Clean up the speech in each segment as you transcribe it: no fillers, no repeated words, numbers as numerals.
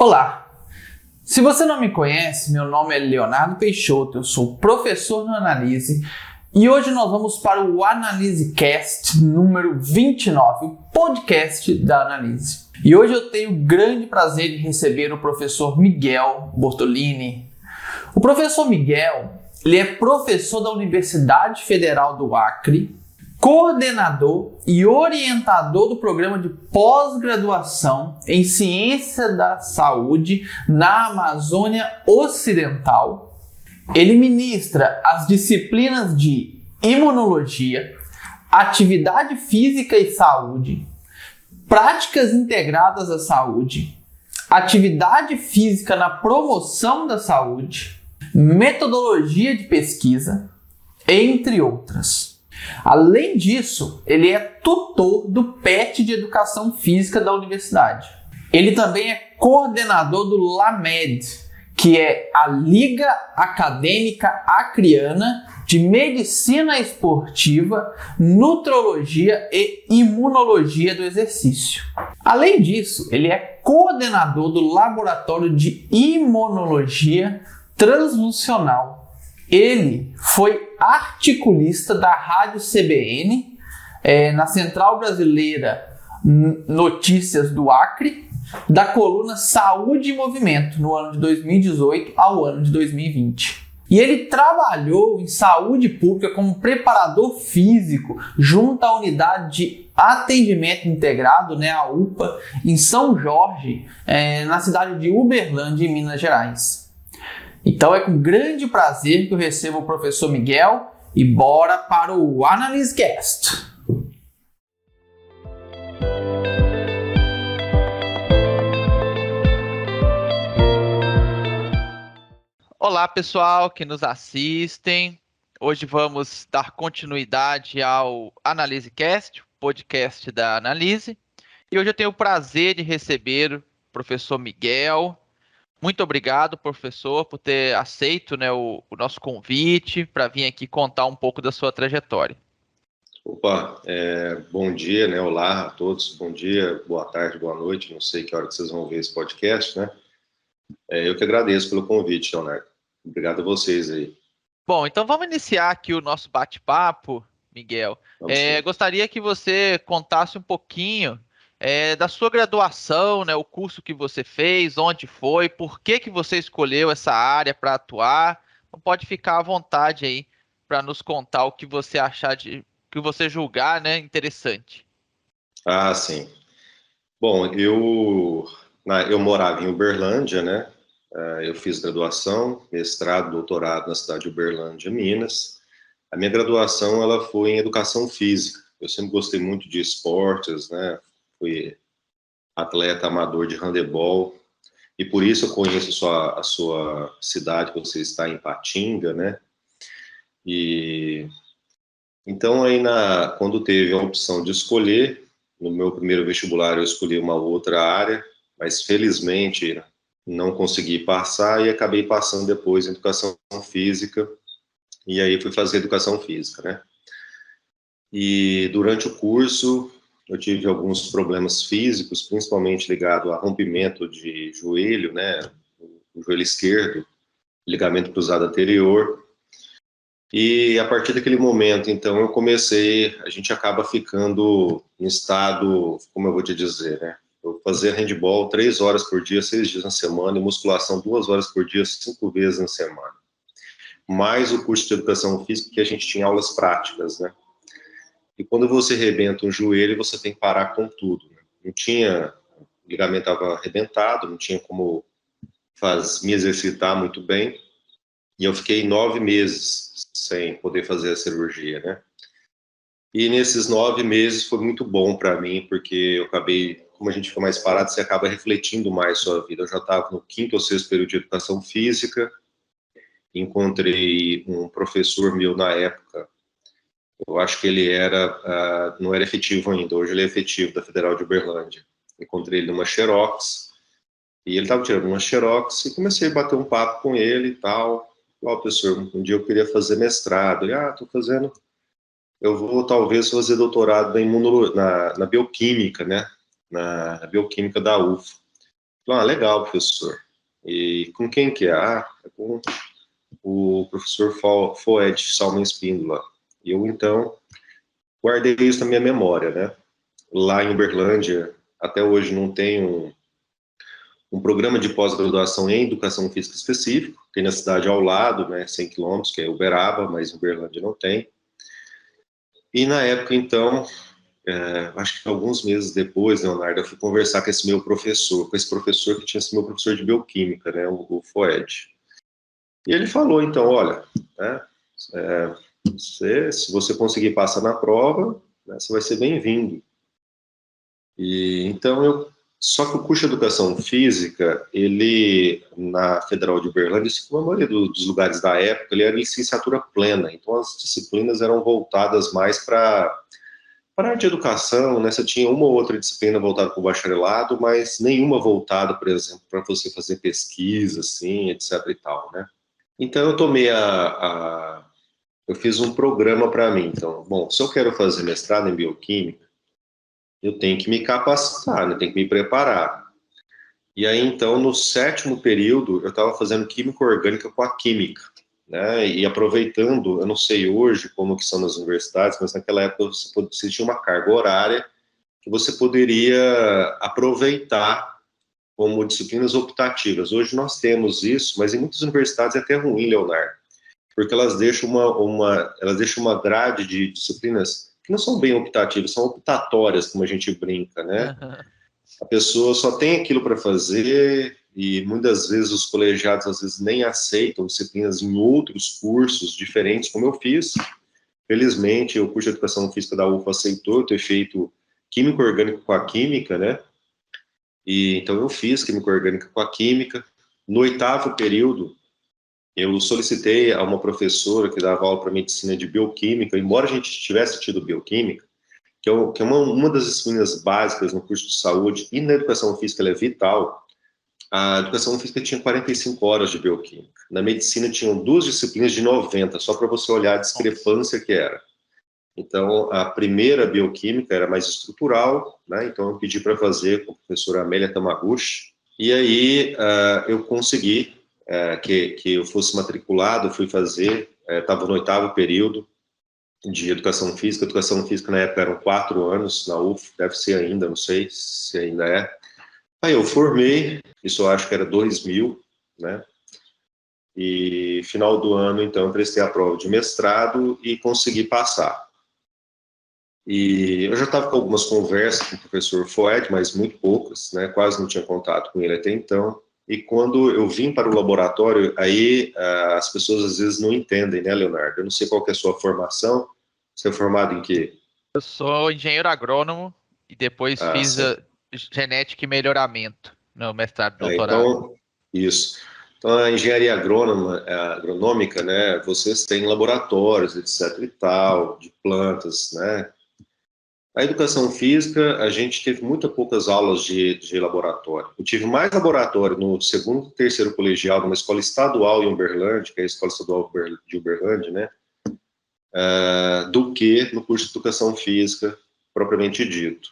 Olá! Se você não me conhece, meu nome é Leonardo Peixoto, eu sou professor no Analise e hoje nós vamos para o AnaliseCast número 29, o podcast da Analise. E hoje eu tenho o grande prazer de receber o professor Miguel Bortolini. O professor Miguel, ele é professor da Universidade Federal do Acre, coordenador e orientador do programa de pós-graduação em Ciência da Saúde na Amazônia Ocidental. Ele ministra as disciplinas de Imunologia, Atividade Física e Saúde, Práticas Integradas à Saúde, Atividade Física na Promoção da Saúde, Metodologia de Pesquisa, entre outras. Além disso, ele é tutor do PET de Educação Física da Universidade. Ele também é coordenador do LAMED, que é a Liga Acadêmica Acreana de Medicina Esportiva, Nutrologia e Imunologia do Exercício. Além disso, ele é coordenador do Laboratório de Imunologia Transfusional. Ele foi articulista da Rádio CBN, na Central Brasileira Notícias do Acre, da coluna Saúde e Movimento, no ano de 2018 ao ano de 2020. E ele trabalhou em saúde pública como preparador físico junto à Unidade de Atendimento Integrado, a UPA, em São Jorge, na cidade de Uberlândia, em Minas Gerais. Então é com grande prazer que eu recebo o professor Miguel e bora para o AnaliseCast. Olá pessoal que nos assistem, hoje vamos dar continuidade ao AnaliseCast, podcast da Analise, e hoje eu tenho o prazer de receber o professor Miguel. Muito obrigado, professor, por ter aceito o nosso convite para vir aqui contar um pouco da sua trajetória. Opa, bom dia, olá a todos, bom dia, boa tarde, boa noite, não sei que hora que vocês vão ver esse podcast, eu que agradeço pelo convite, Leonardo. Obrigado a vocês aí. Bom, então vamos iniciar aqui o nosso bate-papo, Miguel. Gostaria que você contasse um pouquinho da sua graduação, o curso que você fez, onde foi, por que você escolheu essa área para atuar. Pode ficar à vontade aí para nos contar o que você achar que você julgar, interessante. Ah, sim. Bom, eu morava em Uberlândia, eu fiz graduação, mestrado, doutorado na cidade de Uberlândia, Minas. A minha graduação ela foi em Educação Física. Eu sempre gostei muito de esportes, Fui atleta amador de handebol, e por isso eu conheço a sua cidade, que você está em Patinga, E então aí quando teve a opção de escolher, no meu primeiro vestibular eu escolhi uma outra área, mas felizmente não consegui passar e acabei passando depois em Educação Física, e aí fui fazer Educação Física, E durante o curso eu tive alguns problemas físicos, principalmente ligado a rompimento de joelho, o joelho esquerdo, ligamento cruzado anterior. E a partir daquele momento, então, a gente acaba ficando em estado, como eu vou te dizer, Eu fazia handball 3 horas por dia, 6 dias na semana, e musculação 2 horas por dia, 5 vezes na semana. Mais o curso de Educação Física, que a gente tinha aulas práticas, E quando você arrebenta um joelho, você tem que parar com tudo. Não tinha, o ligamento estava arrebentado, não tinha como me exercitar muito bem. E eu fiquei 9 meses sem poder fazer a cirurgia, E nesses 9 meses foi muito bom para mim, porque eu acabei, como a gente fica mais parado, você acaba refletindo mais sua vida. Eu já estava no 5º ou 6º período de Educação Física, encontrei um professor meu na época. Eu acho que ele não era efetivo ainda, hoje ele é efetivo da Federal de Uberlândia. Encontrei ele numa Xerox, e ele estava tirando uma Xerox, e comecei a bater um papo com ele e tal. Professor, um dia eu queria fazer mestrado. Ele, eu vou talvez fazer doutorado na bioquímica, na bioquímica da UFA. Falei, legal, professor. E com quem que é? É com o professor Foed Salman Espíndola. E eu, então, guardei isso na minha memória, né? Lá em Uberlândia, até hoje não tem um programa de pós-graduação em educação física específico, tem na cidade ao lado, né, 100 quilômetros, que é Uberaba, mas em Uberlândia não tem. E na época, então, acho que alguns meses depois, Leonardo, eu fui conversar com esse meu professor, com esse professor que tinha sido meu professor de bioquímica, né, o Foed. E ele falou, então, olha, né, se você conseguir passar na prova, né, você vai ser bem-vindo. E então só que o curso de educação física, ele na Federal de Uberlândia, assim como a maioria dos lugares da época, ele era licenciatura plena. Então as disciplinas eram voltadas mais para a área de educação, né? Você tinha uma ou outra disciplina voltada para o bacharelado, mas nenhuma voltada, por exemplo, para você fazer pesquisa, assim, etc. e tal, né? Então eu tomei eu fiz um programa para mim. Então, bom, se eu quero fazer mestrado em bioquímica, eu tenho que me capacitar, né? Tenho que me preparar. E aí, então, no 7º período, eu estava fazendo química orgânica com a química, né? E aproveitando, eu não sei hoje como que são nas universidades, mas naquela época você tinha uma carga horária que você poderia aproveitar como disciplinas optativas. Hoje nós temos isso, mas em muitas universidades é até ruim, Leonardo, porque elas deixam elas deixam uma grade de disciplinas que não são bem optativas, são optatórias, como a gente brinca, né? A pessoa só tem aquilo para fazer e muitas vezes os colegiados às vezes nem aceitam disciplinas em outros cursos diferentes, como eu fiz. Felizmente, o curso de Educação Física da UFA aceitou ter feito Química Orgânica com a Química, né? E então eu fiz Química Orgânica com a Química. No 8º período, eu solicitei a uma professora que dava aula para medicina de bioquímica, embora a gente tivesse tido bioquímica, que é uma das disciplinas básicas no curso de saúde, e na educação física ela é vital. A educação física tinha 45 horas de bioquímica. Na medicina tinham 2 disciplinas de 90, só para você olhar a discrepância que era. Então, a primeira bioquímica era mais estrutural, né? Então eu pedi para fazer com a professora Amélia Tamaguchi, e aí eu consegui que eu fosse matriculado, fui fazer, estava no 8º período de educação física. Educação física na época eram 4 anos na UF, deve ser ainda, não sei se ainda é. Aí eu formei, isso eu acho que era 2000, né? E final do ano, então, eu prestei a prova de mestrado e consegui passar. E eu já estava com algumas conversas com o professor Foed, mas muito poucas, né? Quase não tinha contato com ele até então. E quando eu vim para o laboratório, aí as pessoas às vezes não entendem, né, Leonardo? Eu não sei qual que é a sua formação. Você é formado em quê? Eu sou engenheiro agrônomo e depois Ah, fiz sim. genética e melhoramento no mestrado e doutorado. Então, isso. Então, a engenharia agronômica, né, vocês têm laboratórios, etc e tal, de plantas, né? A educação física, a gente teve muito poucas aulas de laboratório. Eu tive mais laboratório no 2º e 3º colegial, numa escola estadual em Uberlândia, que é a Escola Estadual de Uberlândia, né, do que no curso de educação física, propriamente dito.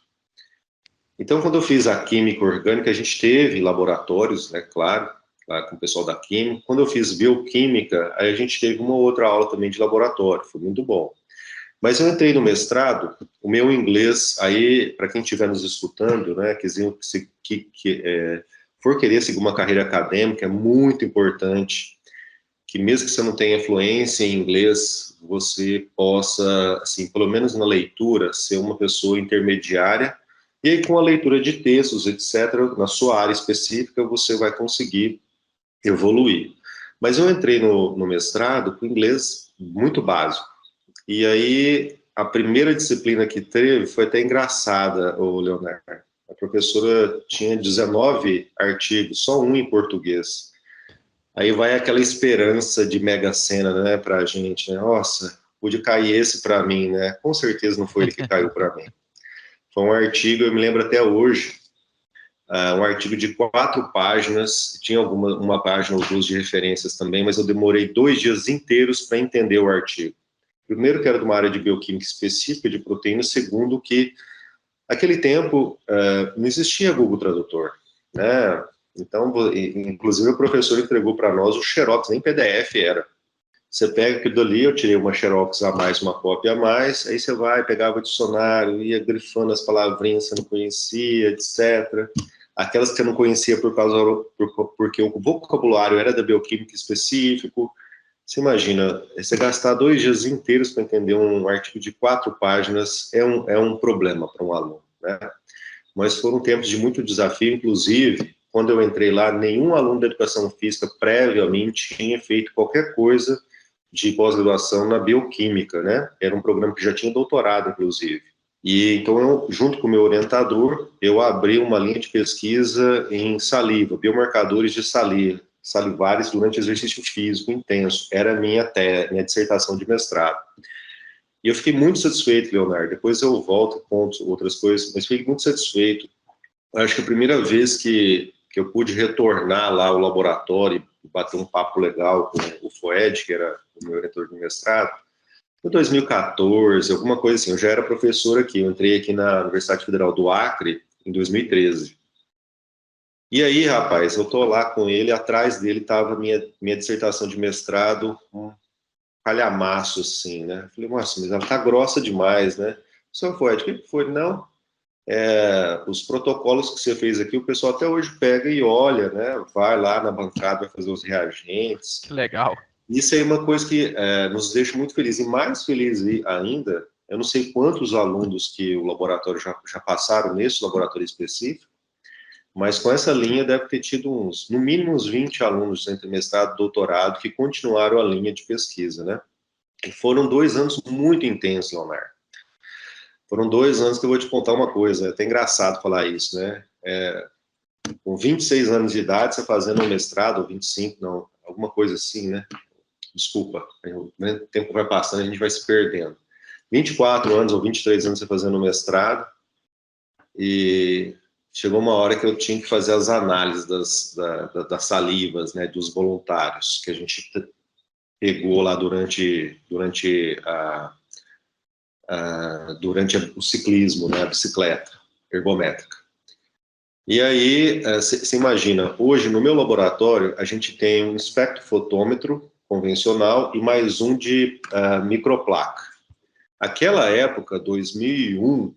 Então, quando eu fiz a química orgânica, a gente teve laboratórios, né, claro, lá com o pessoal da química. Quando eu fiz bioquímica, aí a gente teve uma outra aula também de laboratório, foi muito bom. Mas eu entrei no mestrado, o meu inglês, aí, para quem estiver nos escutando, né, for querer seguir uma carreira acadêmica, é muito importante que mesmo que você não tenha fluência em inglês, você possa, assim, pelo menos na leitura, ser uma pessoa intermediária, e aí com a leitura de textos, etc., na sua área específica, você vai conseguir evoluir. Mas eu entrei no mestrado com inglês muito básico. E aí, a primeira disciplina que teve foi até engraçada, o Leonardo. A professora tinha 19 artigos, só um em português. Aí vai aquela esperança de Mega Sena, né, pra gente, né? Nossa, pude cair esse para mim, né? Com certeza não foi ele que caiu para mim. Foi um artigo, eu me lembro até hoje, um artigo de 4 páginas, tinha uma página ou 2 de referências também, mas eu demorei 2 dias inteiros para entender o artigo. Primeiro, que era de uma área de bioquímica específica de proteína. Segundo, que naquele tempo não existia Google Tradutor, né? Então, inclusive, o professor entregou para nós o xerox, nem PDF era. Você pega aquilo dali, eu tirei uma xerox a mais, uma cópia a mais, aí você vai, pegava o dicionário, ia grifando as palavrinhas que você não conhecia, etc. Aquelas que você não conhecia porque o vocabulário era da bioquímica específico. Você imagina, você gastar 2 dias inteiros para entender um artigo de 4 páginas é um problema para um aluno, né? Mas foram tempos de muito desafio, inclusive, quando eu entrei lá, nenhum aluno da educação física prévio a mim tinha feito qualquer coisa de pós-graduação na bioquímica, né? Era um programa que já tinha doutorado, inclusive. E então, eu, junto com o meu orientador, eu abri uma linha de pesquisa em saliva, biomarcadores de salivares durante exercício físico intenso. Era a minha dissertação de mestrado. E eu fiquei muito satisfeito, Leonardo. Depois eu volto e conto outras coisas, mas fiquei muito satisfeito. Acho que a primeira vez que eu pude retornar lá ao laboratório e bater um papo legal com o Foed, que era o meu orientador de mestrado, em 2014, alguma coisa assim. Eu já era professor aqui, eu entrei aqui na Universidade Federal do Acre em 2013. E aí, rapaz, eu tô lá com ele, atrás dele estava minha dissertação de mestrado, um calhamaço, assim, né? Falei, nossa, mas ela tá grossa demais, né? Só foi, o que foi? Não, os protocolos que você fez aqui, o pessoal até hoje pega e olha, né? Vai lá na bancada, vai fazer os reagentes. Que legal. Isso aí é uma coisa que nos deixa muito felizes. E mais feliz ainda, eu não sei quantos alunos que o laboratório já passaram nesse laboratório específico, mas com essa linha deve ter tido no mínimo uns 20 alunos entre mestrado e doutorado que continuaram a linha de pesquisa, né? E foram 2 anos muito intensos, Leonardo. Foram 2 anos que eu vou te contar uma coisa, é até engraçado falar isso, né? Com 26 anos de idade, você fazendo um mestrado, ou 25, não, alguma coisa assim, né? Desculpa, o tempo vai passando, a gente vai se perdendo. 24 anos ou 23 anos você fazendo um mestrado, e chegou uma hora que eu tinha que fazer as análises das salivas, né, dos voluntários, que a gente pegou lá durante o ciclismo, né, a bicicleta ergométrica. E aí, você imagina, hoje no meu laboratório, a gente tem um espectrofotômetro convencional e mais um de microplaca. Aquela época, 2001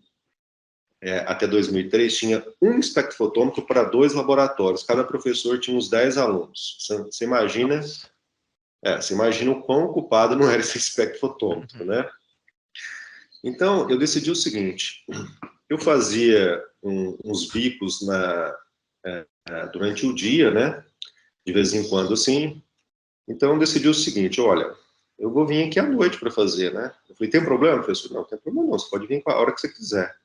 até 2003, tinha um espectrofotômetro para 2 laboratórios. Cada professor tinha uns 10 alunos. Você imagina, você imagina o quão ocupado não era esse espectrofotômetro, né? Então, eu decidi o seguinte, eu fazia uns bicos durante o dia, né? De vez em quando, assim. Então, eu decidi o seguinte, olha, eu vou vir aqui à noite para fazer, né? Eu falei, tem problema, professor? Não, tem problema não, você pode vir a hora que você quiser.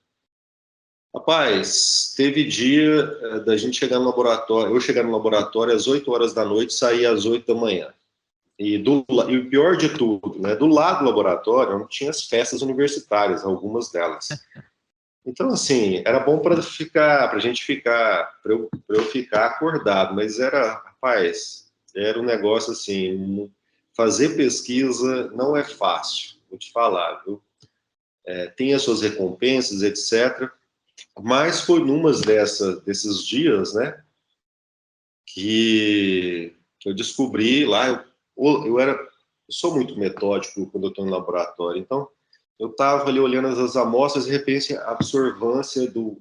Rapaz, teve dia da gente chegar no laboratório, eu chegar no laboratório às 8 horas da noite, sair às 8 da manhã. E o pior de tudo, né, do lado do laboratório, onde tinha as festas universitárias, algumas delas. Então, assim, era bom para eu ficar acordado, mas rapaz, era um negócio assim, fazer pesquisa não é fácil, vou te falar, viu? Tem as suas recompensas, etc. Mas foi desses dias, né, que eu descobri lá, eu sou muito metódico quando eu estou no laboratório, então eu estava ali olhando as amostras e de repente a absorvância do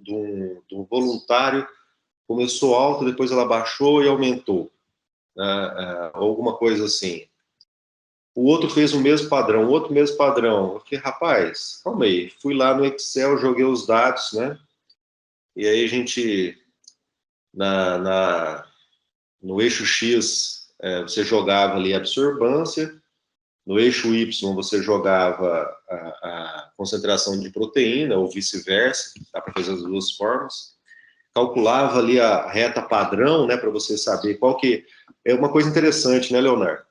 voluntário começou alta, depois ela baixou e aumentou, alguma coisa assim. O outro fez o mesmo padrão, o outro mesmo padrão. Eu falei, rapaz, calma aí. Fui lá no Excel, joguei os dados, né? E aí a gente, no eixo X, você jogava ali a absorvância, no eixo Y você jogava a concentração de proteína, ou vice-versa, dá para fazer as 2 formas. Calculava ali a reta padrão, né, para você saber qual que... É uma coisa interessante, né, Leonardo?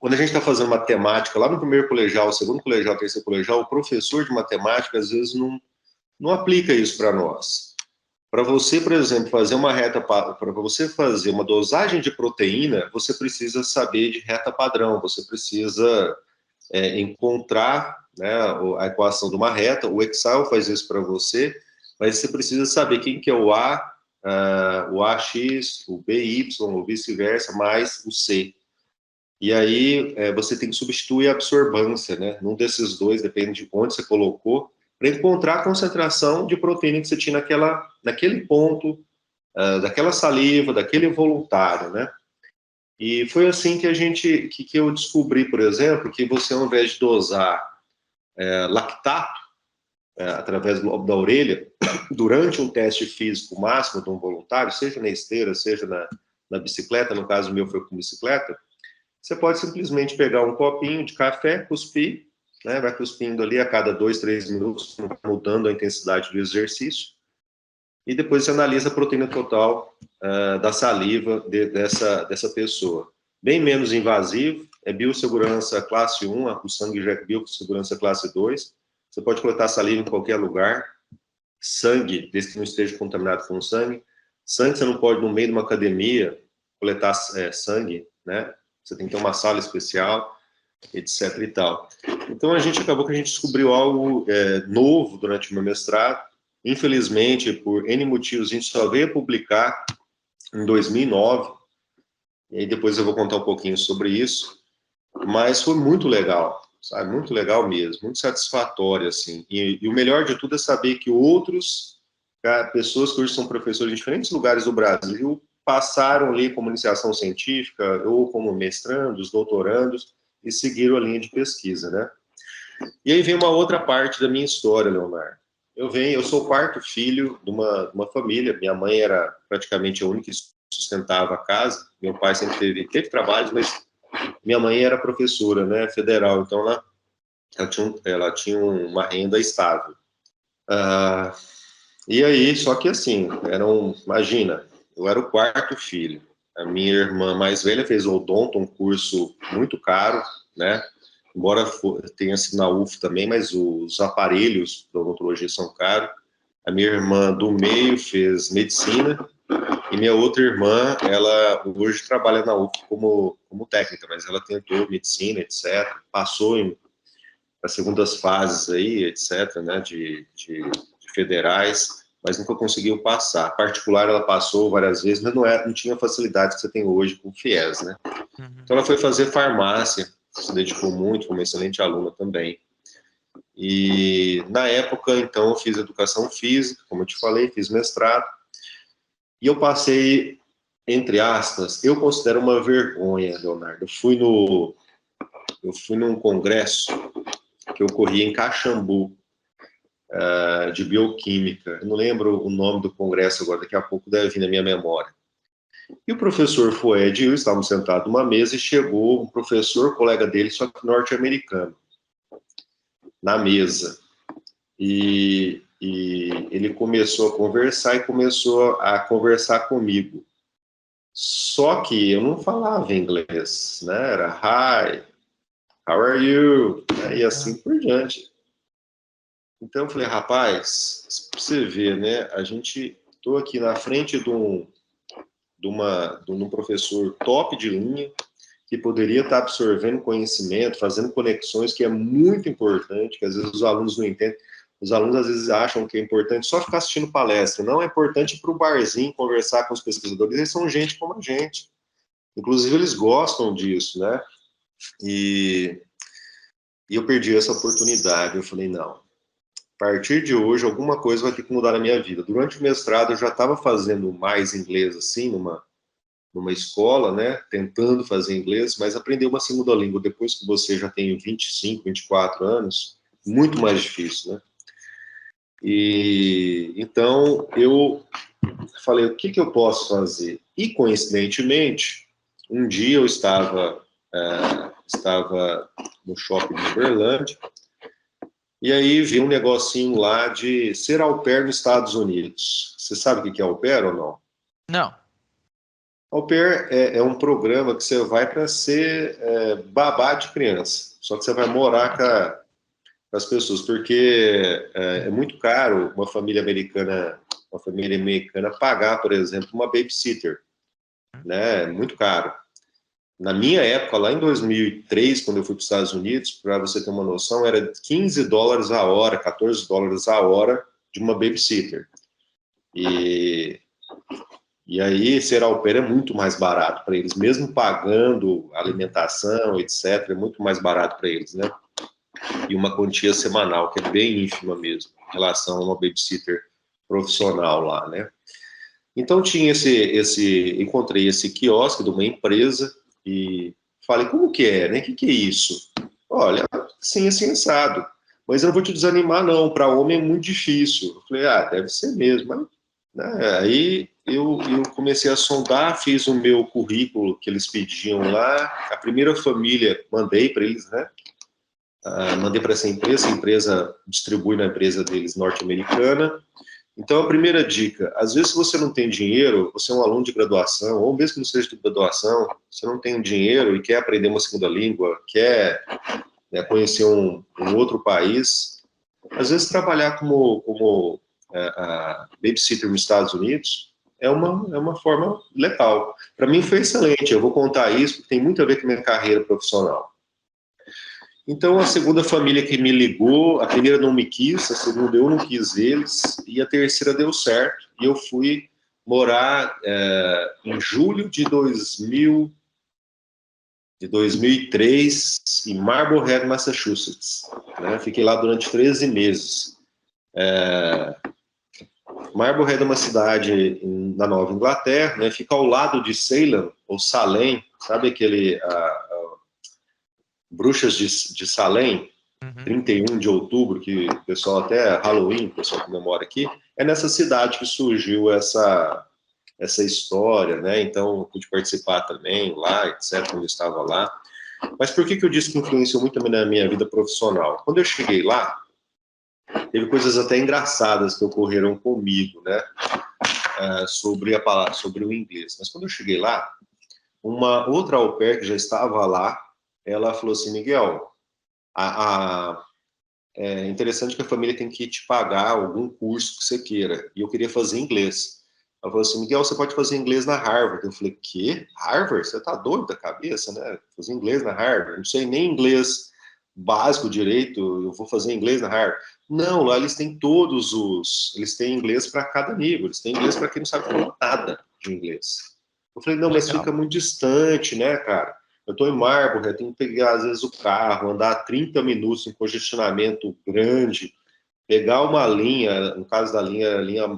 Quando a gente está fazendo matemática, lá no primeiro colegial, segundo colegial, terceiro colegial, o professor de matemática, às vezes, não aplica isso para nós. Para você, por exemplo, fazer uma reta, para você fazer uma dosagem de proteína, você precisa saber de reta padrão, você precisa encontrar, né, a equação de uma reta, o Excel faz isso para você, mas você precisa saber quem que é o A, o AX, o BY, ou vice-versa, mais o C. E aí você tem que substituir a absorbância, né? Num desses dois, depende de onde você colocou, para encontrar a concentração de proteína que você tinha naquele ponto, daquela saliva, daquele voluntário, né? E foi assim que eu descobri, por exemplo, que você, ao invés de dosar lactato através do lobo da orelha, durante um teste físico máximo de um voluntário, seja na esteira, seja na bicicleta, no caso meu foi com bicicleta, você pode simplesmente pegar um copinho de café, cuspir, né, vai cuspindo ali a cada 2, 3 minutos, mudando a intensidade do exercício, e depois você analisa a proteína total da saliva dessa pessoa. Bem menos invasivo, é biossegurança classe 1, o sangue já é biossegurança classe 2, você pode coletar saliva em qualquer lugar, sangue, desde que não esteja contaminado com sangue você não pode, no meio de uma academia, coletar sangue, né? Você tem que ter uma sala especial, etc e tal. Então, acabou que a gente descobriu algo novo durante o meu mestrado. Infelizmente, por N motivos, a gente só veio publicar em 2009, e aí depois eu vou contar um pouquinho sobre isso, mas foi muito legal, sabe? Muito legal mesmo, muito satisfatório, assim. E o melhor de tudo é saber que pessoas que hoje são professores em diferentes lugares do Brasil, passaram ali como iniciação científica, ou como mestrandos, doutorandos, e seguiram a linha de pesquisa, né? E aí vem uma outra parte da minha história, Leonardo. Eu sou o quarto filho de uma família, minha mãe era praticamente a única que sustentava a casa, meu pai sempre teve trabalho, mas minha mãe era professora, né, federal, então ela tinha uma renda estável. E aí, só que assim, imagina, eu era o quarto filho. A minha irmã mais velha fez odonto, um curso muito caro, né? Embora tenha sido na UF também, mas os aparelhos da odontologia são caros. A minha irmã do meio fez medicina e minha outra irmã, ela hoje trabalha na UF como técnica, mas ela tentou medicina, etc. Passou em as segundas fases aí, etc., né, de federais, mas nunca conseguiu passar. Particular, ela passou várias vezes, mas não tinha a facilidade que você tem hoje com o FIES, né? Uhum. Então, ela foi fazer farmácia, se dedicou muito, foi uma excelente aluna também. E, na época, então, eu fiz educação física, como eu te falei, fiz mestrado, e eu passei, entre aspas, eu considero uma vergonha, Leonardo. Eu fui num congresso que ocorria em Caxambu, de bioquímica. Eu não lembro o nome do congresso agora, daqui a pouco deve vir na minha memória. E o professor Fued e eu estávamos sentados numa mesa e chegou um professor, colega dele, só que norte-americano, na mesa. E ele começou a conversar comigo. Só que eu não falava inglês, né? Era hi, how are you? E assim por diante. Então eu falei, rapaz, pra você ver, né? Tô aqui na frente de um professor top de linha, que poderia estar absorvendo conhecimento, fazendo conexões, que é muito importante, que às vezes os alunos não entendem. Os alunos às vezes acham que é importante só ficar assistindo palestra. Não, é importante ir para o barzinho, conversar com os pesquisadores. Eles são gente como a gente. Inclusive, eles gostam disso, né? E eu perdi essa oportunidade. Eu falei, não. A partir de hoje, alguma coisa vai ter que mudar na minha vida. Durante o mestrado, eu já estava fazendo mais inglês, assim, numa escola, né, tentando fazer inglês, mas aprender uma segunda língua depois que você já tem 25, 24 anos, muito mais difícil, né? E então eu falei, o que eu posso fazer? E coincidentemente, um dia eu estava no shopping de Uberlândia, e aí vi um negocinho lá de ser au pair nos Estados Unidos. Você sabe o que é au pair ou não? Não. Au pair é um programa que você vai para ser babá de criança. Só que você vai morar com as pessoas, porque é muito caro uma família americana pagar, por exemplo, uma babysitter. Né? É muito caro. Na minha época, lá em 2003, quando eu fui para os Estados Unidos, para você ter uma noção, era $15 a hora, $14 a hora de uma babysitter. E E aí, ser au pair é muito mais barato para eles, mesmo pagando alimentação, etc., é muito mais barato para eles, né? E uma quantia semanal, que é bem ínfima mesmo, em relação a uma babysitter profissional lá, né? Então, tinha encontrei esse quiosque de uma empresa e falei, como que é, né? O que é isso? Olha, sim, assim, assado. Mas eu não vou te desanimar, não. Para homem é muito difícil. Eu falei, deve ser mesmo. Mas, né, aí eu comecei a sondar, fiz o meu currículo que eles pediam lá. A primeira família, mandei para eles, né? Mandei para essa empresa distribui na empresa deles norte-americana. Então, a primeira dica, às vezes se você não tem dinheiro, você é um aluno de graduação, ou mesmo que não seja de graduação, você não tem dinheiro e quer aprender uma segunda língua, quer, né, conhecer um outro país, às vezes trabalhar como babysitter nos Estados Unidos é uma forma legal. Para mim foi excelente, eu vou contar isso porque tem muito a ver com a minha carreira profissional. Então, a segunda família que me ligou, a primeira não me quis, a segunda eu não quis eles, e a terceira deu certo. E eu fui morar em julho de 2003, em Marblehead, Massachusetts. Né? Fiquei lá durante 13 meses. Marblehead é uma cidade na Nova Inglaterra, né? Fica ao lado de Salem, ou Salem, sabe aquele... Bruxas de Salem, 31 de outubro, que o pessoal até Halloween, o pessoal comemora aqui, é nessa cidade que surgiu essa história, né? Então, eu pude participar também lá, etc., quando eu estava lá. Mas por que eu disse que influenciou muito também na minha vida profissional? Quando eu cheguei lá, teve coisas até engraçadas que ocorreram comigo, né? Sobre o inglês. Mas quando eu cheguei lá, uma outra au pair que já estava lá, ela falou assim, Miguel, é interessante que a família tem que te pagar algum curso que você queira. E eu queria fazer inglês. Ela falou assim, Miguel, você pode fazer inglês na Harvard. Eu falei, quê? Harvard? Você tá doido da cabeça, né? Fazer inglês na Harvard? Eu não sei nem inglês básico direito, eu vou fazer inglês na Harvard. Não, lá eles têm eles têm inglês para cada nível, eles têm inglês para quem não sabe falar nada de inglês. Eu falei, não, mas fica muito distante, né, cara? Eu estou em Marlborough, tenho que pegar, às vezes, o carro, andar 30 minutos em congestionamento grande, pegar uma linha, no caso da linha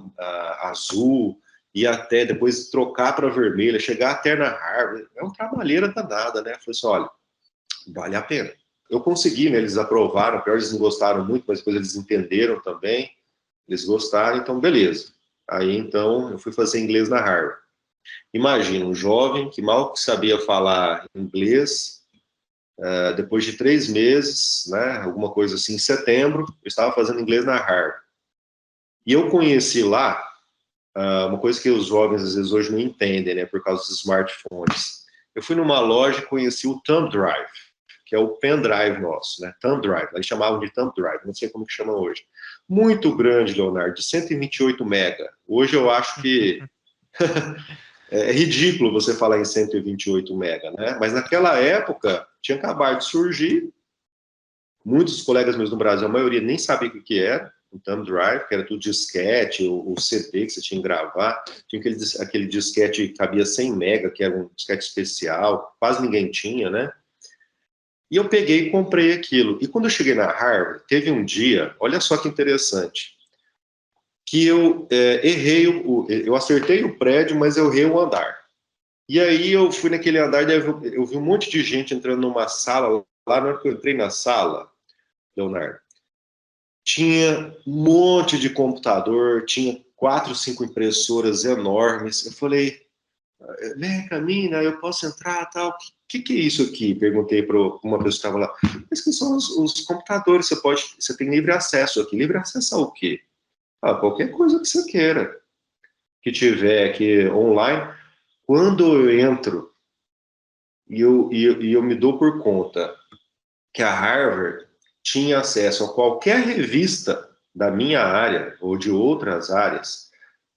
azul, e até depois trocar para vermelha, chegar até na Harvard. É uma trabalheira danada, né? Eu falei assim, olha, vale a pena. Eu consegui, né? Eles aprovaram, pior, eles não gostaram muito, mas depois eles entenderam também, eles gostaram, então beleza. Aí, então, eu fui fazer inglês na Harvard. Imagina, um jovem que mal sabia falar inglês, depois de 3 meses, né, alguma coisa assim, em setembro, eu estava fazendo inglês na Harvard. E eu conheci lá uma coisa que os jovens às vezes hoje não entendem, né, por causa dos smartphones. Eu fui numa loja e conheci o Thumb Drive, que é o pendrive nosso, né, Thumb Drive, eles chamavam de Thumb Drive, não sei como que chama hoje. Muito grande, Leonardo, de 128 mega. Hoje eu acho que é ridículo você falar em 128 mega, né? Mas naquela época tinha acabado de surgir, muitos colegas meus no Brasil, a maioria nem sabia o que era, o thumb drive, que era tudo disquete, o CD que você tinha que gravar, tinha aquele disquete que cabia 100 mega, que era um disquete especial, quase ninguém tinha, né? E eu peguei e comprei aquilo. E quando eu cheguei na Harvard, teve um dia, olha só que interessante, que eu eu acertei o prédio, mas eu errei o andar. E aí eu fui naquele andar, eu vi um monte de gente entrando numa sala, lá na hora que eu entrei na sala, Leonardo, tinha um monte de computador, tinha 4, 5 impressoras enormes. Eu falei, vem cá, mina, eu posso entrar, tal. O que é isso aqui? Perguntei para uma pessoa que estava lá. Mas que são os computadores, você tem livre acesso aqui. Livre acesso ao quê? Qualquer coisa que você queira, que tiver aqui online. Quando eu entro e eu me dou por conta que a Harvard tinha acesso a qualquer revista da minha área ou de outras áreas,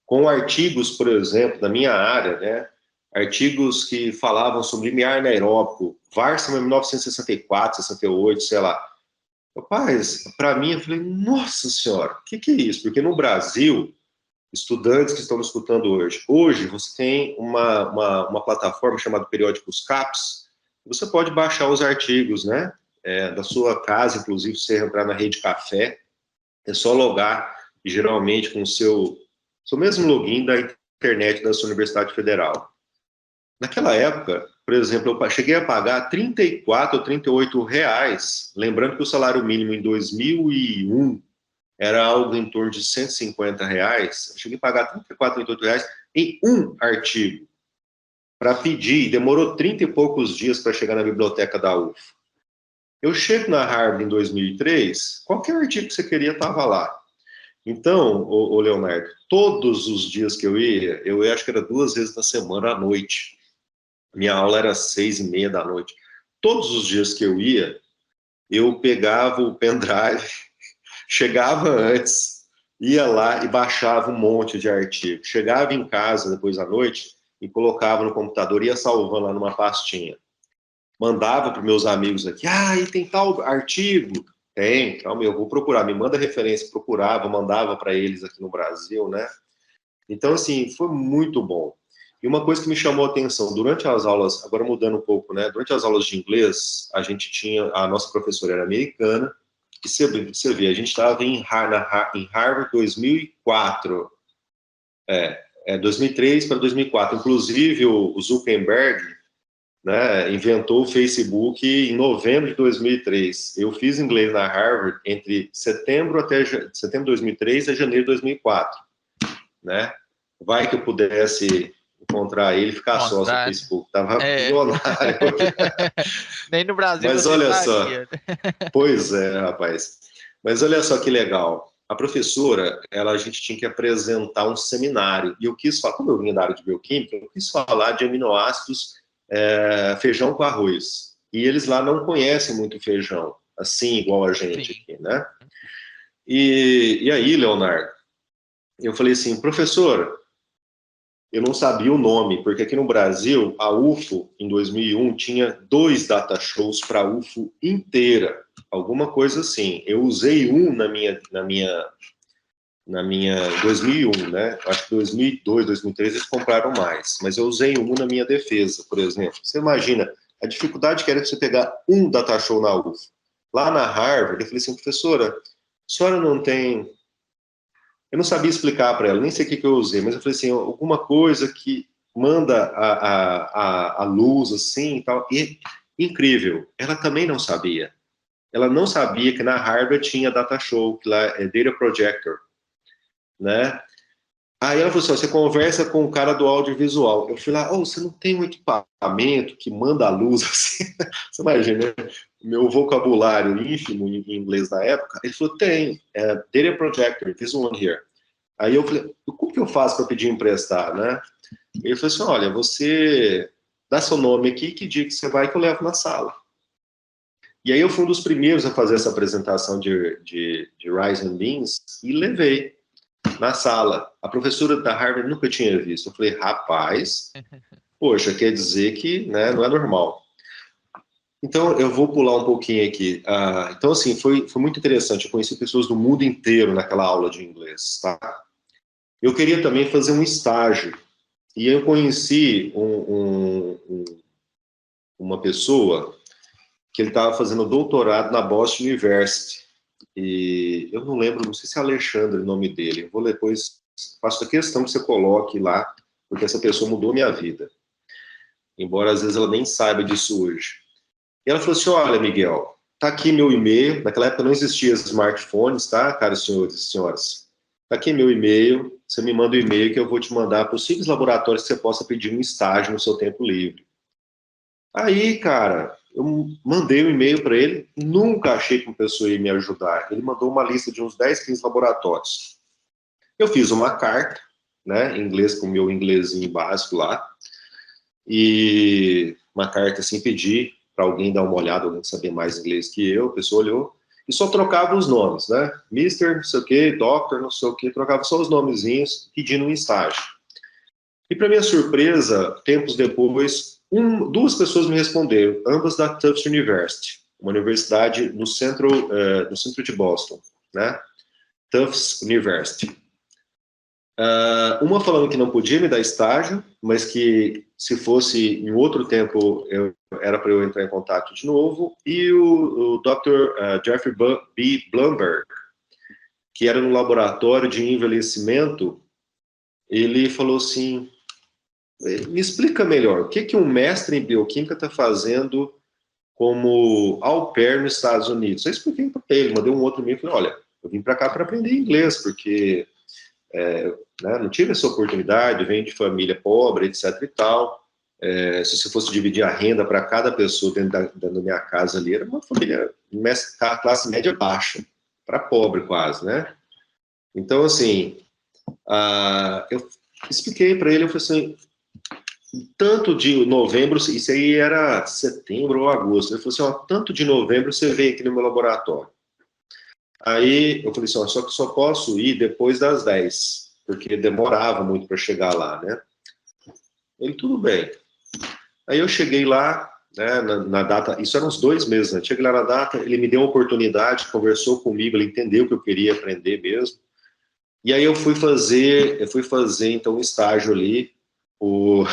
com artigos, por exemplo, da minha área, né? Artigos que falavam sobre limiar anaeróbico, Varsam em 1964, 68, sei lá. Rapaz, para mim, eu falei, nossa senhora, o que é isso? Porque no Brasil, estudantes que estão me escutando hoje. Hoje você tem uma plataforma chamada Periódicos CAPES, você pode baixar os artigos, né? Da sua casa, inclusive, se você entrar na Rede Café, é só logar, geralmente com o seu mesmo login da internet da sua Universidade Federal. Naquela época, por exemplo, eu cheguei a pagar 34 ou 38 reais, lembrando que o salário mínimo em 2001 era algo em torno de 150 reais, eu cheguei a pagar 34, 38 reais em um artigo, para pedir, demorou 30 e poucos dias para chegar na biblioteca da UF. Eu chego na Harvard em 2003, qualquer artigo que você queria estava lá. Então, ô Leonardo, todos os dias que eu ia acho que era 2 vezes na semana, à noite. Minha aula era 6h30 da noite. Todos os dias que eu pegava o pendrive, chegava antes, ia lá e baixava um monte de artigo. Chegava em casa depois da noite e colocava no computador, ia salvando lá numa pastinha. Mandava para meus amigos aqui, e tem tal artigo. Tem, calma, eu vou procurar, me manda referência, procurava, mandava para eles aqui no Brasil, né? Então, assim, foi muito bom. E uma coisa que me chamou a atenção, durante as aulas, agora mudando um pouco, né? Durante as aulas de inglês, a gente tinha, a nossa professora era americana, e você vê, a gente estava em Harvard 2004, 2003 para 2004. Inclusive, o Zuckerberg, né, inventou o Facebook em novembro de 2003. Eu fiz inglês na Harvard entre setembro de 2003 a janeiro de 2004, né? Vai que eu pudesse encontrar ele e ficar sócio no Facebook. Tava milionário. Nem no Brasil Mas você olha estaria. só, pois é, rapaz. Mas olha só que legal. A professora, a gente tinha que apresentar um seminário. E eu quis falar, como eu vinha da área de bioquímica, eu quis falar de aminoácidos, feijão com arroz. E eles lá não conhecem muito feijão, assim, igual a gente aqui, né? E aí, Leonardo, eu falei assim, professora, eu não sabia o nome, porque aqui no Brasil, a UFO, em 2001, tinha 2 data shows para a UFO inteira, alguma coisa assim. Eu usei um na minha 2001, né? Acho que 2002, 2003 eles compraram mais, mas eu usei um na minha defesa, por exemplo. Você imagina a dificuldade que era você pegar um data show na UFO. Lá na Harvard, eu falei assim, professora, a senhora não tem... Eu não sabia explicar para ela, nem sei o que eu usei, mas eu falei assim, alguma coisa que manda a luz assim e tal. E incrível, ela também não sabia. Ela não sabia que na Harvard tinha data show, que lá é Data Projector, né? Aí ela falou assim, você conversa com o cara do audiovisual. Eu fui lá, você não tem um equipamento que manda a luz assim? Você imagina, né? Meu vocabulário ínfimo em inglês na época. Ele falou, tem, Data Projector, this one here. Aí eu falei, como que eu faço para pedir emprestar, né? Ele falou assim, olha, você dá seu nome aqui, que dia que você vai que eu levo na sala. E aí eu fui um dos primeiros a fazer essa apresentação de Rice and Beans e levei na sala. A professora da Harvard nunca tinha visto. Eu falei, rapaz, poxa, quer dizer que, né, não é normal. Então, eu vou pular um pouquinho aqui. Então, assim, foi muito interessante. Eu conheci pessoas do mundo inteiro naquela aula de inglês, tá? Eu queria também fazer um estágio. E eu conheci uma pessoa que ele estava fazendo doutorado na Boston University. E eu não lembro, não sei se é Alexandre o nome dele. Eu vou depois, faço a questão que você coloque lá, porque essa pessoa mudou minha vida. Embora às vezes ela nem saiba disso hoje. E ela falou assim, olha, Miguel, tá aqui meu e-mail. Naquela época não existia smartphones, tá, caros senhores e senhoras? Tá aqui meu e-mail. Você me manda o e-mail que eu vou te mandar possíveis laboratórios que você possa pedir um estágio no seu tempo livre. Aí, cara, eu mandei um e-mail para ele, nunca achei que uma pessoa ia me ajudar. Ele mandou uma lista de uns 10, 15 laboratórios. Eu fiz uma carta, né, em inglês, com o meu inglesinho básico lá, e uma carta assim, pedi para alguém dar uma olhada, alguém saber mais inglês que eu, a pessoa olhou, e só trocava os nomes, né, Mr., não sei o que, Doctor, não sei o que, trocava só os nomezinhos, pedindo um estágio. E para minha surpresa, tempos depois, 2 pessoas me responderam, ambas da Tufts University, uma universidade no centro de Boston, né? Tufts University. Uma falando que não podia me dar estágio, mas que se fosse em outro tempo era para eu entrar em contato de novo, e o Dr. Jeffrey B. Blumberg, que era no laboratório de envelhecimento, ele falou assim, me explica melhor, o que um mestre em bioquímica está fazendo como au pair nos Estados Unidos? Eu expliquei para ele, mandei um outro e-mail e falei, olha, eu vim para cá para aprender inglês, porque né, não tive essa oportunidade, venho de família pobre, etc e tal. Se você fosse dividir a renda para cada pessoa dentro da minha casa ali, era uma família classe média baixa, para pobre quase, né? Então, assim, eu expliquei para ele, eu falei assim, tanto de novembro, isso aí era setembro ou agosto, ele falou assim, ó, tanto de novembro você vem aqui no meu laboratório. Aí eu falei assim, ó, só que só posso ir depois das 10, porque demorava muito para chegar lá, né? Ele, tudo bem. Aí eu cheguei lá, né, na data, isso eram uns 2 meses, né? Cheguei lá na data, ele me deu uma oportunidade, conversou comigo, ele entendeu que eu queria aprender mesmo. E aí eu fui fazer então um estágio ali, o,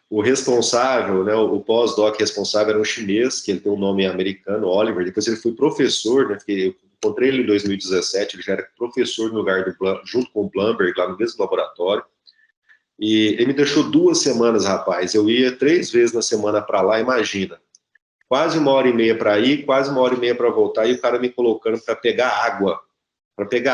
o responsável, né, o pós-doc responsável era um chinês, que ele tem um nome americano, Oliver, depois ele foi professor, né, porque eu encontrei ele em 2017, ele já era professor no lugar junto com o Blumberg, lá no mesmo laboratório, e ele me deixou 2 semanas, rapaz, eu ia 3 vezes na semana para lá, imagina, quase 1h30 para ir, quase 1h30 para voltar, e o cara me colocando para pegar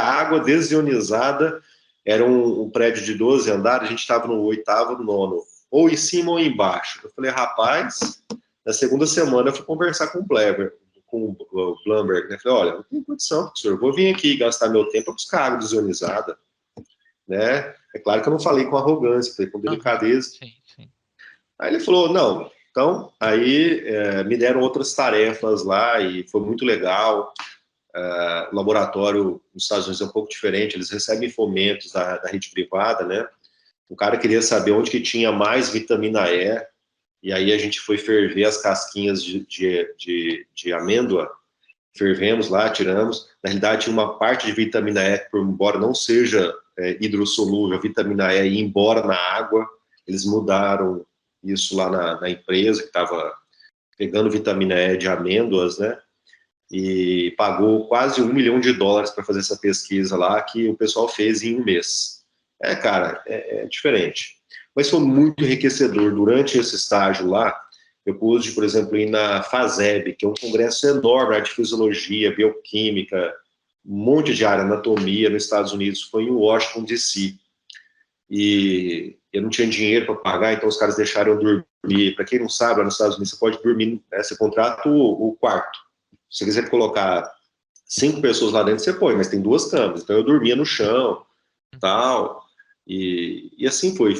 água desionizada. Era um prédio de 12 andares, a gente estava no 8º, no 9º, ou em cima ou embaixo. Eu falei, rapaz, na segunda semana eu fui conversar com o Blumberg, né? Falei, olha, não tem condição, professor, eu vou vir aqui gastar meu tempo para buscar água desionizada, né? É claro que eu não falei com arrogância, falei com delicadeza. Sim, sim. Aí ele falou, não, então, aí me deram outras tarefas lá e foi muito legal. O laboratório nos Estados Unidos é um pouco diferente, eles recebem fomentos da rede privada, né? O cara queria saber onde que tinha mais vitamina E, e aí a gente foi ferver as casquinhas de amêndoa, fervemos lá, tiramos. Na realidade, tinha uma parte de vitamina E, que, por embora não seja hidrossolúvel, a vitamina E ia embora na água. Eles mudaram isso lá na empresa, que estava pegando vitamina E de amêndoas, né? E pagou quase $1 milhão para fazer essa pesquisa lá, que o pessoal fez em 1 mês. Cara, é diferente. Mas foi muito enriquecedor. Durante esse estágio lá, eu pude, por exemplo, ir na FASEB, que é um congresso enorme de fisiologia, bioquímica, um monte de área, anatomia, nos Estados Unidos. Foi em Washington, D.C. E eu não tinha dinheiro para pagar, então os caras deixaram eu dormir. Para quem não sabe, lá nos Estados Unidos, você pode dormir, né, você contrata o quarto. Se você quiser colocar 5 pessoas lá dentro, você põe, mas tem 2 camas. Então eu dormia no chão, tal. E assim foi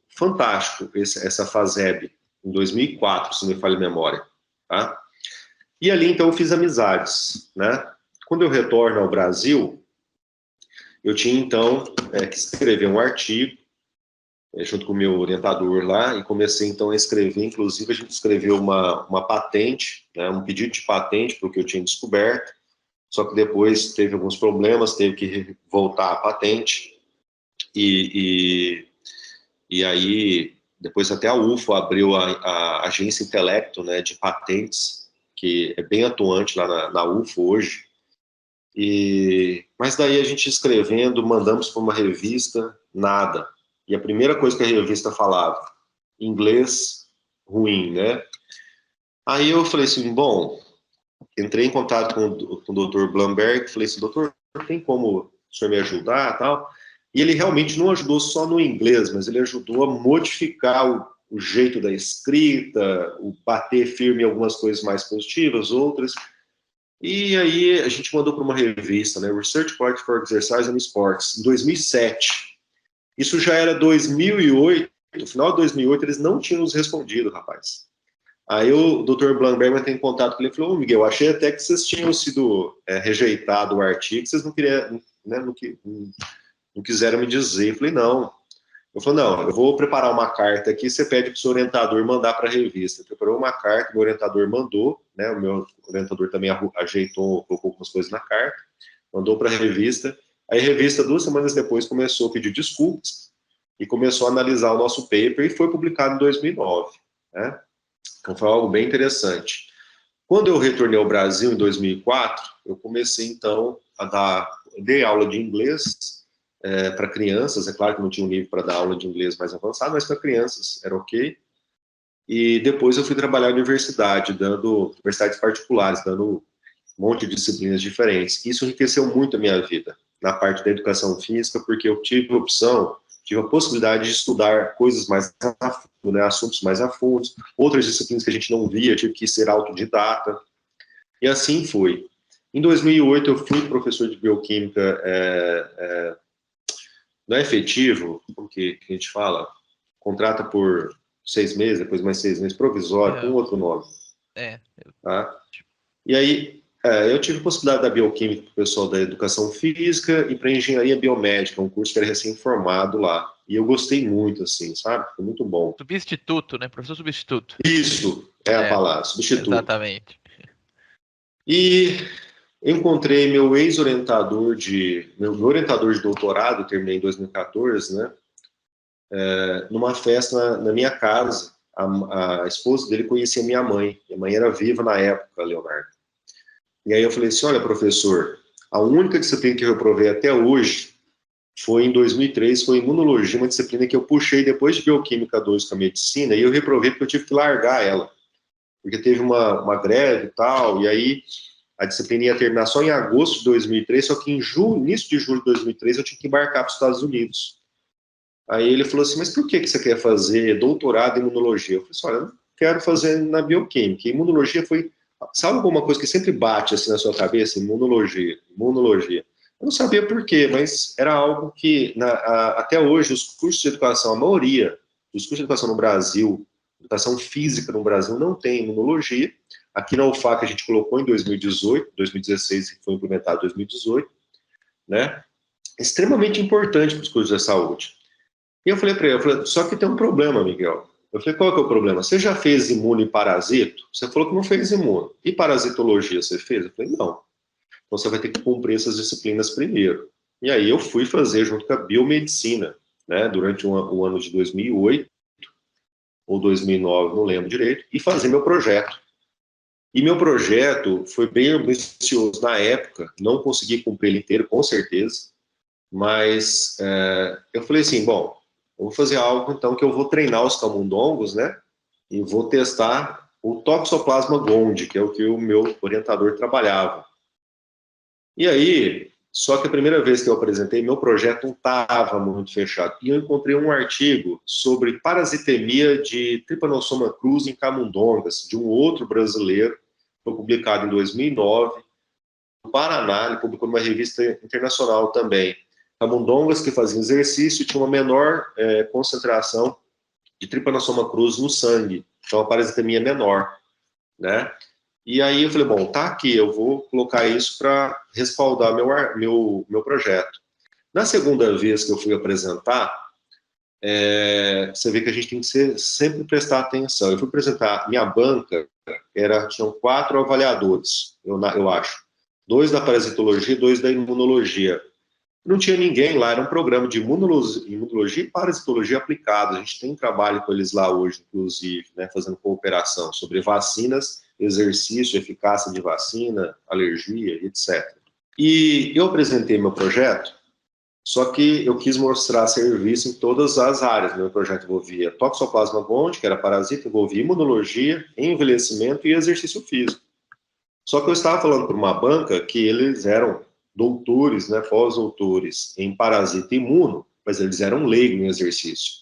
fantástico essa FASEB, em 2004, se não me falha a memória. Tá? E ali, então, eu fiz amizades. Né? Quando eu retorno ao Brasil, eu tinha, então, que escrever um artigo, junto com o meu orientador lá, e comecei, então, a escrever. Inclusive, a gente escreveu uma patente, né, um pedido de patente para o que eu tinha descoberto, só que depois teve alguns problemas, teve que voltar a patente, e aí, depois até a UFO abriu a Agência Intelecto, né, de patentes, que é bem atuante lá na UFO hoje. Mas daí a gente escrevendo, mandamos para uma revista, nada. E a primeira coisa que a revista falava, inglês ruim, né? Aí eu falei assim, bom, entrei em contato com o Dr. Blumberg, falei assim, doutor, tem como o senhor me ajudar, tal? E ele realmente não ajudou só no inglês, mas ele ajudou a modificar o jeito da escrita, o bater firme em algumas coisas mais positivas, outras. E aí a gente mandou para uma revista, né, Research Project for Exercise and Sports, em 2007. Isso já era 2008, no final de 2008 eles não tinham nos respondido, rapaz. Aí o Dr. Blumberg tem contato com ele e falou, Miguel, achei até que vocês tinham sido rejeitado o artigo, vocês não queriam, né, não quiseram me dizer. Eu falei, não. Eu falei, não, eu vou preparar uma carta aqui, você pede para o seu orientador mandar para a revista. Ele preparou uma carta, meu orientador mandou, né, o meu orientador também ajeitou, colocou algumas coisas na carta, mandou para a revista, Aí a revista, 2 semanas depois, começou a pedir desculpas e começou a analisar o nosso paper e foi publicado em 2009, né? Então foi algo bem interessante. Quando eu retornei ao Brasil em 2004, eu comecei então dei aula de inglês para crianças. É claro que não tinha um nível para dar aula de inglês mais avançado, mas para crianças era ok. E depois eu fui trabalhar na universidades particulares, dando um monte de disciplinas diferentes. Isso enriqueceu muito a minha vida, na parte da educação física, porque eu tive a possibilidade de estudar coisas mais a fundo, né, assuntos mais a fundo, outras disciplinas que a gente não via, tive que ser autodidata, e assim foi. Em 2008 eu fui professor de bioquímica não é efetivo, como que a gente fala? Contrata por 6 meses, depois mais 6 meses, provisório, com outro nome. Tá? E aí, eu tive a possibilidade da bioquímica para o pessoal da educação física e para engenharia biomédica, um curso que era recém-formado lá. E eu gostei muito, assim, sabe? Foi muito bom. Substituto, né? Professor substituto. Isso é a palavra, substituto. Exatamente. E encontrei meu orientador de doutorado, terminei em 2014, né? Numa festa na minha casa. A esposa dele conhecia minha mãe. Minha mãe era viva na época, Leonardo. E aí eu falei assim, olha, professor, a única disciplina que eu reprovei até hoje foi em 2003, foi imunologia, uma disciplina que eu puxei depois de bioquímica 2 com a medicina, e eu reprovei porque eu tive que largar ela, porque teve uma greve e tal, e aí a disciplina ia terminar só em agosto de 2003, só que início de julho de 2003 eu tinha que embarcar para os Estados Unidos. Aí ele falou assim, mas por que você quer fazer doutorado em imunologia? Eu falei assim, olha, eu não quero fazer na bioquímica. Imunologia foi, sabe alguma coisa que sempre bate assim na sua cabeça? Imunologia. Eu não sabia por quê, mas era algo que até hoje os cursos de educação, a maioria dos cursos de educação no Brasil, educação física no Brasil, não tem imunologia. Aqui na UFAC a gente colocou em 2016 foi implementado em 2018, né? Extremamente importante para os cursos de saúde. E eu falei para ele, só que tem um problema, Miguel. Eu falei, qual que é o problema? Você já fez imuno e parasito? Você falou que não fez imuno. E parasitologia você fez? Eu falei, não. Então você vai ter que cumprir essas disciplinas primeiro. E aí eu fui fazer junto com a biomedicina, né, durante o ano de 2008 ou 2009, não lembro direito, e fazer meu projeto. E meu projeto foi bem ambicioso na época, não consegui cumprir ele inteiro, com certeza, mas eu falei assim, bom, eu vou fazer algo, então, que eu vou treinar os camundongos, né? E vou testar o Toxoplasma gondii, que é o que o meu orientador trabalhava. E aí, só que a primeira vez que eu apresentei, meu projeto não estava muito fechado. E eu encontrei um artigo sobre parasitemia de Trypanosoma cruzi em camundongas, de um outro brasileiro, foi publicado em 2009, no Paraná, ele publicou numa revista internacional também. Camundongas que faziam exercício tinham uma menor concentração de Trypanosoma cruzi no sangue, então a parasitemia menor, né? E aí eu falei, bom, tá aqui, eu vou colocar isso para respaldar meu projeto. Na segunda vez que eu fui apresentar, você vê que a gente tem que sempre prestar atenção. Eu fui apresentar, minha banca, tinham 4 avaliadores, eu acho. 2 da parasitologia e 2 da imunologia. Não tinha ninguém lá, era um programa de imunologia e parasitologia aplicada. A gente tem um trabalho com eles lá hoje, inclusive, né, fazendo cooperação sobre vacinas, exercício, eficácia de vacina, alergia, etc. E eu apresentei meu projeto, só que eu quis mostrar serviço em todas as áreas. Meu projeto envolvia Toxoplasma gondii, que era parasita, envolvia imunologia, envelhecimento e exercício físico. Só que eu estava falando para uma banca que eles eram doutores, né, pós-doutores em parasita imuno, mas eles eram leigos em exercício.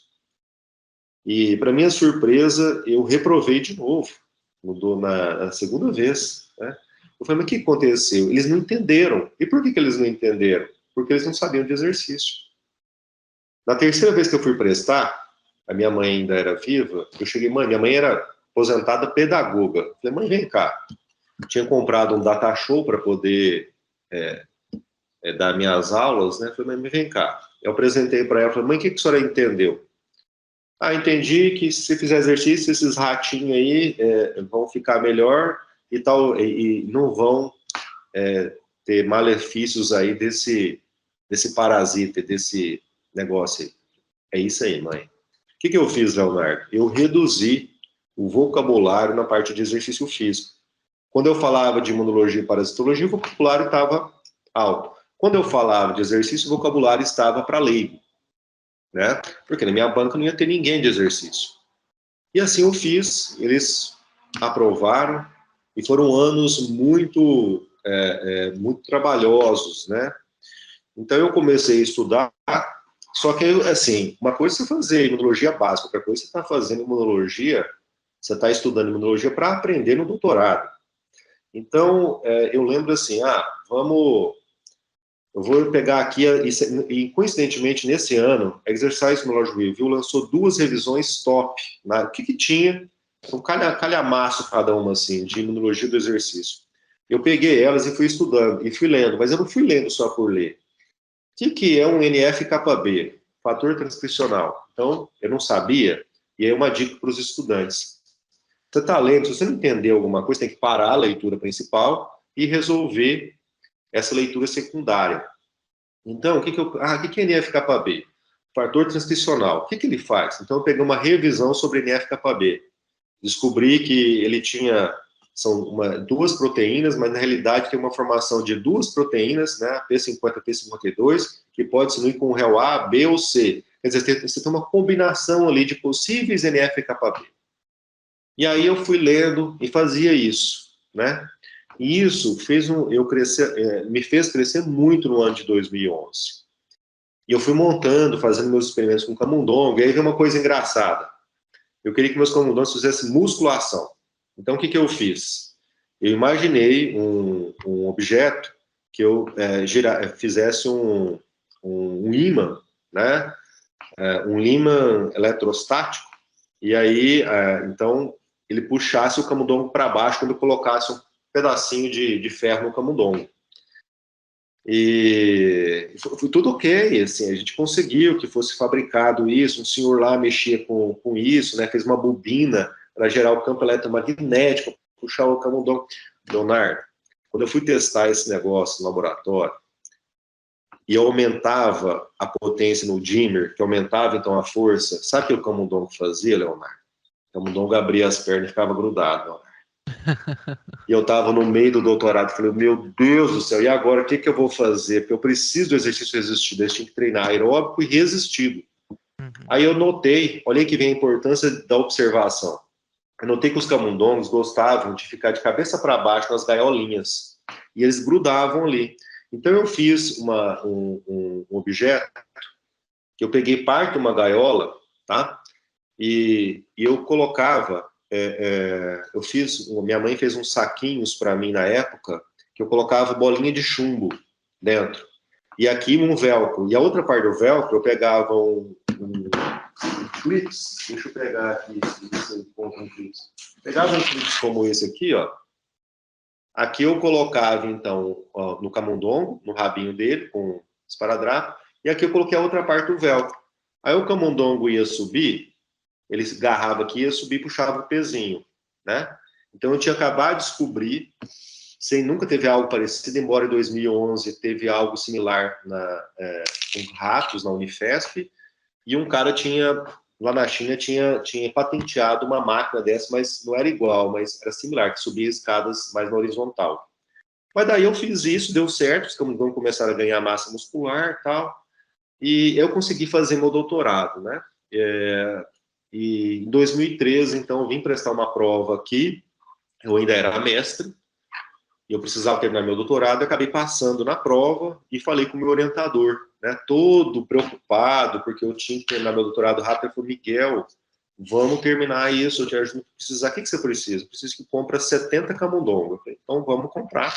E, para minha surpresa, eu reprovei de novo, mudou na segunda vez, né? Eu falei, mas o que aconteceu? Eles não entenderam. E por que eles não entenderam? Porque eles não sabiam de exercício. Na terceira vez que eu fui prestar, a minha mãe ainda era viva, eu cheguei, mãe, minha mãe era aposentada pedagoga. Eu falei, mãe, vem cá. Eu tinha comprado um data show para poder dar minhas aulas, né? Eu falei, mãe, vem cá. Eu apresentei para ela, falei, mãe, o que a senhora entendeu? Entendi que se fizer exercício, esses ratinhos aí vão ficar melhor e tal, e não vão ter malefícios aí desse desse parasita, desse negócio aí. É isso aí, mãe. O que eu fiz, Leonardo? Eu reduzi o vocabulário na parte de exercício físico. Quando eu falava de imunologia e parasitologia, o vocabulário estava alto. Quando eu falava de exercício, o vocabulário estava para leigo, né? Porque na minha banca não ia ter ninguém de exercício. E assim eu fiz, eles aprovaram, e foram anos muito, muito trabalhosos, né? Então eu comecei a estudar, só que, assim, uma coisa é você fazer imunologia básica, outra coisa é você está fazendo imunologia, você está estudando imunologia para aprender no doutorado. Então, eu lembro assim, eu vou pegar aqui, e coincidentemente nesse ano, a Exercise Immunology Review lançou 2 revisões top, o que tinha, um calhamaço cada uma, assim, de imunologia do exercício. Eu peguei elas e fui estudando, e fui lendo, mas eu não fui lendo só por ler. O que é um NF-κB? Fator transcricional. Então, eu não sabia, e aí uma dica para os estudantes. Você está lendo, se você não entender alguma coisa, tem que parar a leitura principal e resolver essa leitura secundária. Então, o que é NF-κB? Fator transcricional. O que ele faz? Então, eu peguei uma revisão sobre NF-κB. Descobri que ele tinha, são 2 proteínas, mas na realidade tem uma formação de 2 proteínas, né, P50 e P52, que pode se unir com o réu A, B ou C. Quer dizer, você tem uma combinação ali de possíveis NF-κB. E aí eu fui lendo e fazia isso, né? E isso me fez crescer muito no ano de 2011. E eu fui montando, fazendo meus experimentos com camundongo, e aí veio uma coisa engraçada. Eu queria que meus camundongos fizessem musculação. Então, o que eu fiz? Eu imaginei um objeto que eu fizesse um ímã, né? Um ímã eletrostático, e aí, então, ele puxasse o camundongo para baixo quando eu colocasse um pedacinho de ferro no camundongo. E foi tudo ok, assim, a gente conseguiu que fosse fabricado isso, um senhor lá mexia com isso, né, fez uma bobina para gerar o campo eletromagnético, puxar o camundongo. Leonardo, quando eu fui testar esse negócio no laboratório, e eu aumentava a potência no dimmer, que aumentava então a força, sabe o que o camundongo fazia, Leonardo? O camundongo abria as pernas e ficava grudado, Leonardo. E eu estava no meio do doutorado, falei, meu Deus do céu, e agora o que eu vou fazer? Porque eu preciso do exercício resistido, eu tinha que treinar aeróbico e resistido. Aí eu notei, olha que vem a importância da observação. Eu notei que os camundongos gostavam de ficar de cabeça para baixo nas gaiolinhas, e eles grudavam ali. Então eu fiz um objeto, que eu peguei parte de uma gaiola, tá? E eu colocava... minha mãe fez uns saquinhos para mim na época, que eu colocava bolinha de chumbo dentro. E aqui um velcro. E a outra parte do velcro, eu pegava um clips. Deixa eu pegar aqui, se você encontra um clips. Pegava um clips como esse aqui, ó. Aqui eu colocava, então, ó, no camundongo, no rabinho dele, com esparadrapo. E aqui eu coloquei a outra parte do velcro. Aí o camundongo ia subir, ele agarrava aqui, ia subir e puxava o pezinho, né? Então eu tinha acabado de descobrir, nunca teve algo parecido, embora em 2011 teve algo similar com ratos na Unifesp, e um cara lá na China, tinha patenteado uma máquina dessa, mas não era igual, mas era similar, que subia escadas mais na horizontal. Mas daí eu fiz isso, deu certo, os camundongos começaram a ganhar massa muscular e tal, e eu consegui fazer meu doutorado, né? E em 2013, então, eu vim prestar uma prova aqui, eu ainda era mestre, e eu precisava terminar meu doutorado, eu acabei passando na prova e falei com o meu orientador, né, todo preocupado, porque eu tinha que terminar meu doutorado rápido. Ele falou, Miguel, vamos terminar isso, eu te ajudo a precisar. O que você precisa? Eu preciso que compre 70 camundongos. Eu falei, então vamos comprar.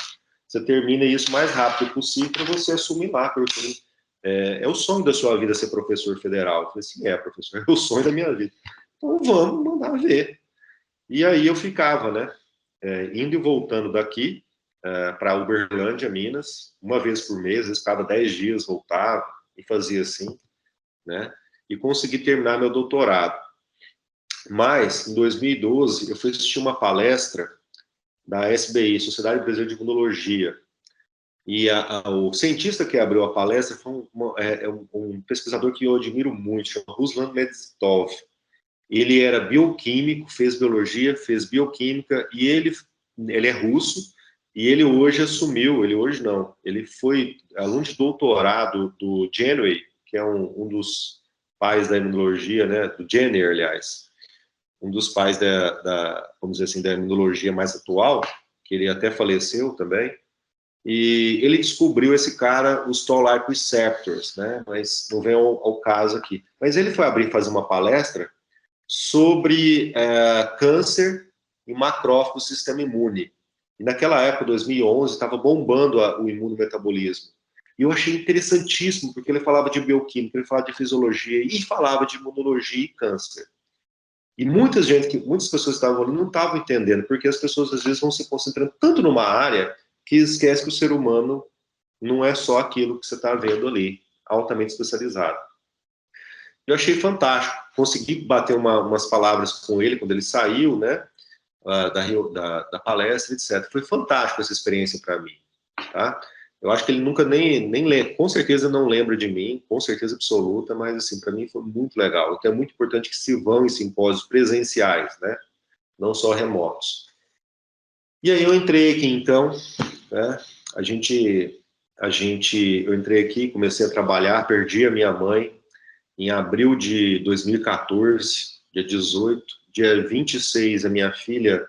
Você termina isso o mais rápido possível para você assumir lá, porque é o sonho da sua vida ser professor federal. Eu falei, sim, professor, é o sonho da minha vida. Então vamos mandar ver. E aí eu ficava, né, indo e voltando daqui para Uberlândia, Minas, uma vez por mês, às vezes cada 10 dias voltava e fazia assim, né, e consegui terminar meu doutorado. Mas, em 2012, eu fui assistir uma palestra da SBI, Sociedade Brasileira de Imunologia, E o cientista que abriu a palestra foi um pesquisador que eu admiro muito, chama Ruslan Medzitov. Ele era bioquímico, fez biologia, fez bioquímica, e ele é russo, e ele hoje ele foi aluno de doutorado do Jenner, que é um dos pais da imunologia, né, do Jenner, aliás, um dos pais vamos dizer assim, da imunologia mais atual, que ele até faleceu também, e ele descobriu esse cara, os Toll-like receptors, né, mas não vem ao caso aqui. Mas ele foi fazer uma palestra sobre câncer em macrófago do sistema imune. E naquela época, 2011, estava bombando o imunometabolismo. E eu achei interessantíssimo, porque ele falava de bioquímica, ele falava de fisiologia e falava de imunologia e câncer. E muitas pessoas que estavam ali não estavam entendendo, porque as pessoas às vezes vão se concentrando tanto numa área que esquece que o ser humano não é só aquilo que você está vendo ali, altamente especializado. Eu achei fantástico. Consegui bater umas palavras com ele quando ele saiu, né, da palestra, etc. Foi fantástico essa experiência para mim, tá? Eu acho que ele nunca nem lembra, com certeza não lembra de mim, com certeza absoluta, mas assim, para mim foi muito legal. Então é muito importante que se vão em simpósios presenciais, né, não só remotos. E aí eu entrei aqui então, né, eu entrei aqui, comecei a trabalhar, perdi a minha mãe em abril de 2014, dia 18, dia 26, a minha filha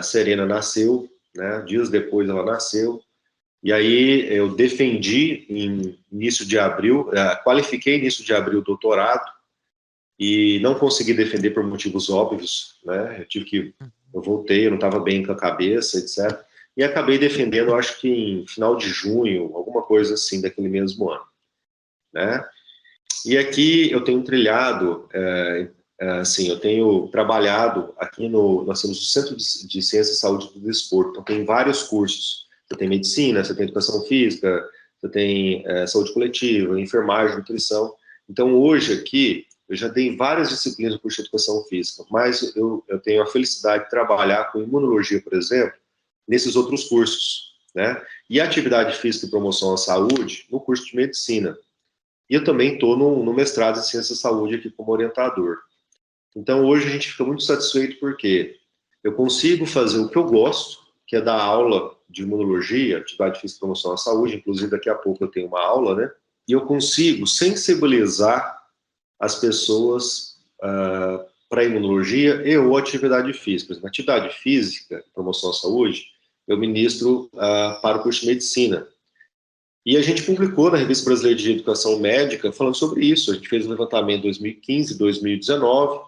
Serena nasceu, né? Dias depois ela nasceu, e aí eu defendi em início de abril, qualifiquei início de abril o doutorado, e não consegui defender por motivos óbvios, né? Eu voltei, eu não estava bem com a cabeça, etc. E acabei defendendo, acho que em final de junho, alguma coisa assim, daquele mesmo ano, né? E aqui eu tenho trilhado, assim, eu tenho trabalhado aqui nós temos o Centro de Ciência e Saúde do Desporto, então tem vários cursos, você tem medicina, você tem educação física, você tem saúde coletiva, enfermagem, nutrição. Então hoje aqui, eu já dei várias disciplinas no curso de educação física, mas eu tenho a felicidade de trabalhar com imunologia, por exemplo, nesses outros cursos, né? E atividade física e promoção à saúde no curso de medicina. E eu também estou no mestrado em Ciência da Saúde aqui como orientador. Então, hoje a gente fica muito satisfeito porque eu consigo fazer o que eu gosto, que é dar aula de imunologia, atividade física e promoção à saúde, inclusive daqui a pouco eu tenho uma aula, né? E eu consigo sensibilizar as pessoas para a imunologia e ou atividade física. Por exemplo, atividade física e promoção à saúde, eu ministro para o curso de medicina. E a gente publicou na Revista Brasileira de Educação Médica falando sobre isso. A gente fez um levantamento em 2015, 2019,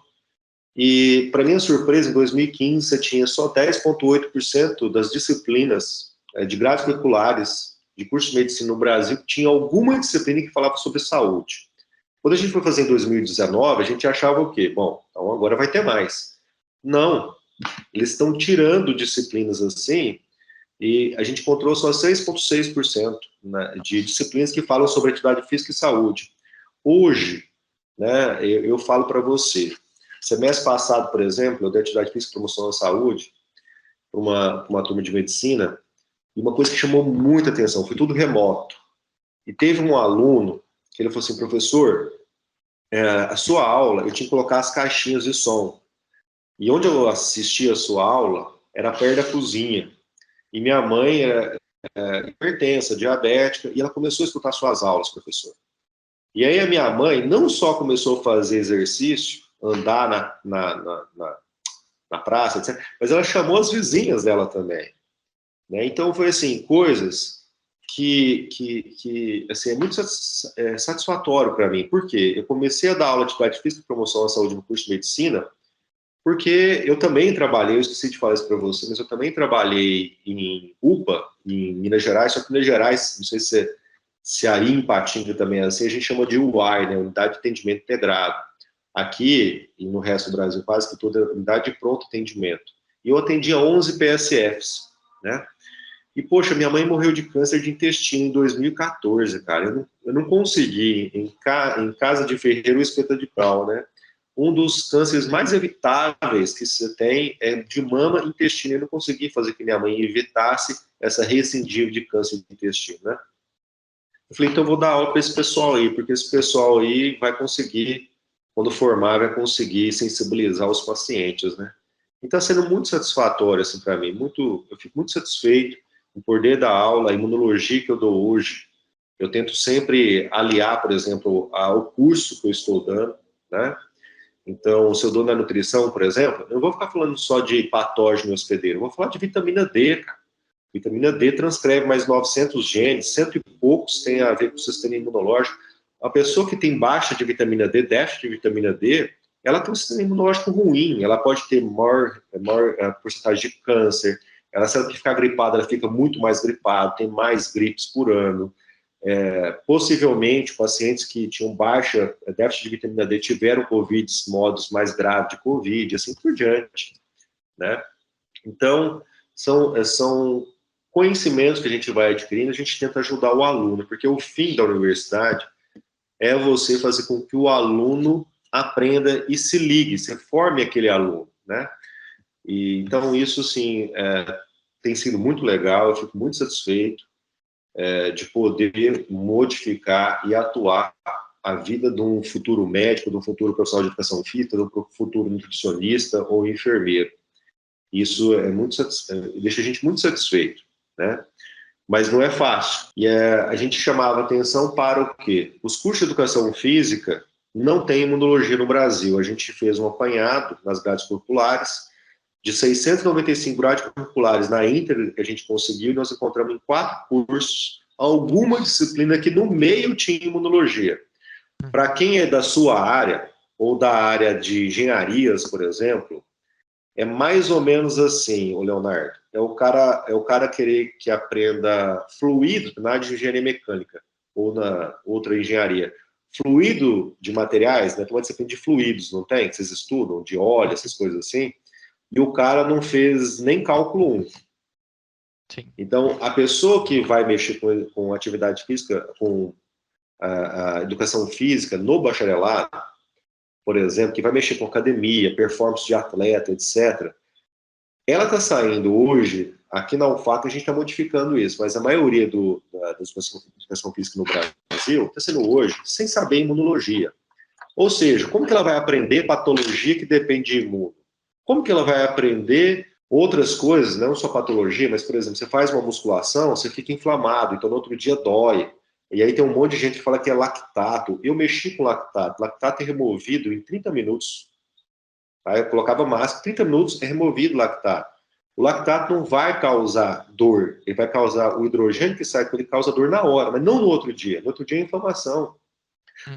e, para minha surpresa, em 2015 você tinha só 10,8% das disciplinas de grades curriculares de curso de medicina no Brasil que tinha alguma disciplina que falava sobre saúde. Quando a gente foi fazer em 2019, a gente achava o quê? Bom, então agora vai ter mais. Não, eles estão tirando disciplinas assim, e a gente encontrou só 6,6%, né, de disciplinas que falam sobre atividade física e saúde. Hoje, né, eu falo para você, semestre passado, por exemplo, eu dei atividade física e promoção à saúde para uma turma de medicina, e uma coisa que chamou muita atenção, foi tudo remoto. E teve um aluno que ele falou assim, professor, a sua aula, eu tinha que colocar as caixinhas de som. E onde eu assistia a sua aula, era perto da cozinha. E minha mãe era hipertensa, diabética, e ela começou a escutar suas aulas, professor. E aí a minha mãe não só começou a fazer exercício, andar na praça, etc., mas ela chamou as vizinhas dela também, né? Então foi assim, coisas que assim, é muito satisfatório para mim. Por quê? Eu comecei a dar aula de atividade física e promoção à saúde no curso de medicina, porque eu também trabalhei, eu esqueci de falar isso para você, mas eu também trabalhei em UPA, em Minas Gerais, só que Minas Gerais, não sei se aí em Patinga também é assim, a gente chama de UI, né, Unidade de Atendimento Integrado. Aqui, e no resto do Brasil, quase que toda unidade de pronto atendimento. E eu atendia 11 PSFs, né? E, poxa, minha mãe morreu de câncer de intestino em 2014, cara. Eu não consegui, em casa de ferreiro, espeta de pau, né? Um dos cânceres mais evitáveis que você tem é de mama e intestino. Eu não consegui fazer que minha mãe evitasse essa recidiva de câncer de intestino, né? Eu falei, então eu vou dar aula para esse pessoal aí, porque esse pessoal aí vai conseguir, quando formar, vai conseguir sensibilizar os pacientes, né? E está sendo muito satisfatório, assim, para mim, eu fico muito satisfeito com o poder da aula, a imunologia que eu dou hoje. Eu tento sempre aliar, por exemplo, ao curso que eu estou dando, né? Então, se eu dou na nutrição, por exemplo, eu não vou ficar falando só de patógeno hospedeiro, eu vou falar de vitamina D, cara. Vitamina D transcreve mais 900 genes, cento e poucos tem a ver com o sistema imunológico. A pessoa que tem baixa de vitamina D, déficit de vitamina D, ela tem um sistema imunológico ruim, ela pode ter maior porcentagem de câncer, se ela ficar gripada, ela fica muito mais gripada, tem mais gripes por ano. Possivelmente, pacientes que tinham baixa déficit de vitamina D tiveram Covid, modos mais graves de Covid, assim por diante, né? Então, são conhecimentos que a gente vai adquirindo, a gente tenta ajudar o aluno, porque o fim da universidade é você fazer com que o aluno aprenda e se ligue, se forme aquele aluno, né? E, então, isso, sim, tem sido muito legal, eu fico muito satisfeito de poder modificar e atuar a vida de um futuro médico, de um futuro profissional de educação física, de um futuro nutricionista ou enfermeiro. Isso deixa a gente muito satisfeito, né? Mas não é fácil. E a gente chamava atenção para o quê? Os cursos de educação física não têm imunologia no Brasil. A gente fez um apanhado nas grades curriculares, de 695 grades curriculares na íntegra que a gente conseguiu, nós encontramos em 4 cursos alguma disciplina que no meio tinha imunologia. Para quem é da sua área, ou da área de engenharias, por exemplo, é mais ou menos assim, o Leonardo. É o cara querer que aprenda fluido na área de engenharia mecânica, ou na outra engenharia. Fluido de materiais, né? Tem uma disciplina de fluidos, não tem? Que vocês estudam, de óleo, essas coisas assim. E o cara não fez nem cálculo 1. Sim. Então, a pessoa que vai mexer com atividade física, com a educação física no bacharelado, por exemplo, que vai mexer com academia, performance de atleta, etc., ela está saindo hoje, aqui na UFAC a gente está modificando isso, mas a maioria da educação física no Brasil está sendo hoje sem saber imunologia. Ou seja, como que ela vai aprender patologia que depende de imuno? Como que ela vai aprender outras coisas, não só patologia, mas, por exemplo, você faz uma musculação, você fica inflamado, então no outro dia dói. E aí tem um monte de gente que fala que é lactato. Eu mexi com lactato. Lactato é removido em 30 minutos. Tá? Eu colocava máscara, 30 minutos é removido o lactato. O lactato não vai causar dor, ele vai causar o hidrogênio que sai, ele causa dor na hora, mas não no outro dia. No outro dia é inflamação.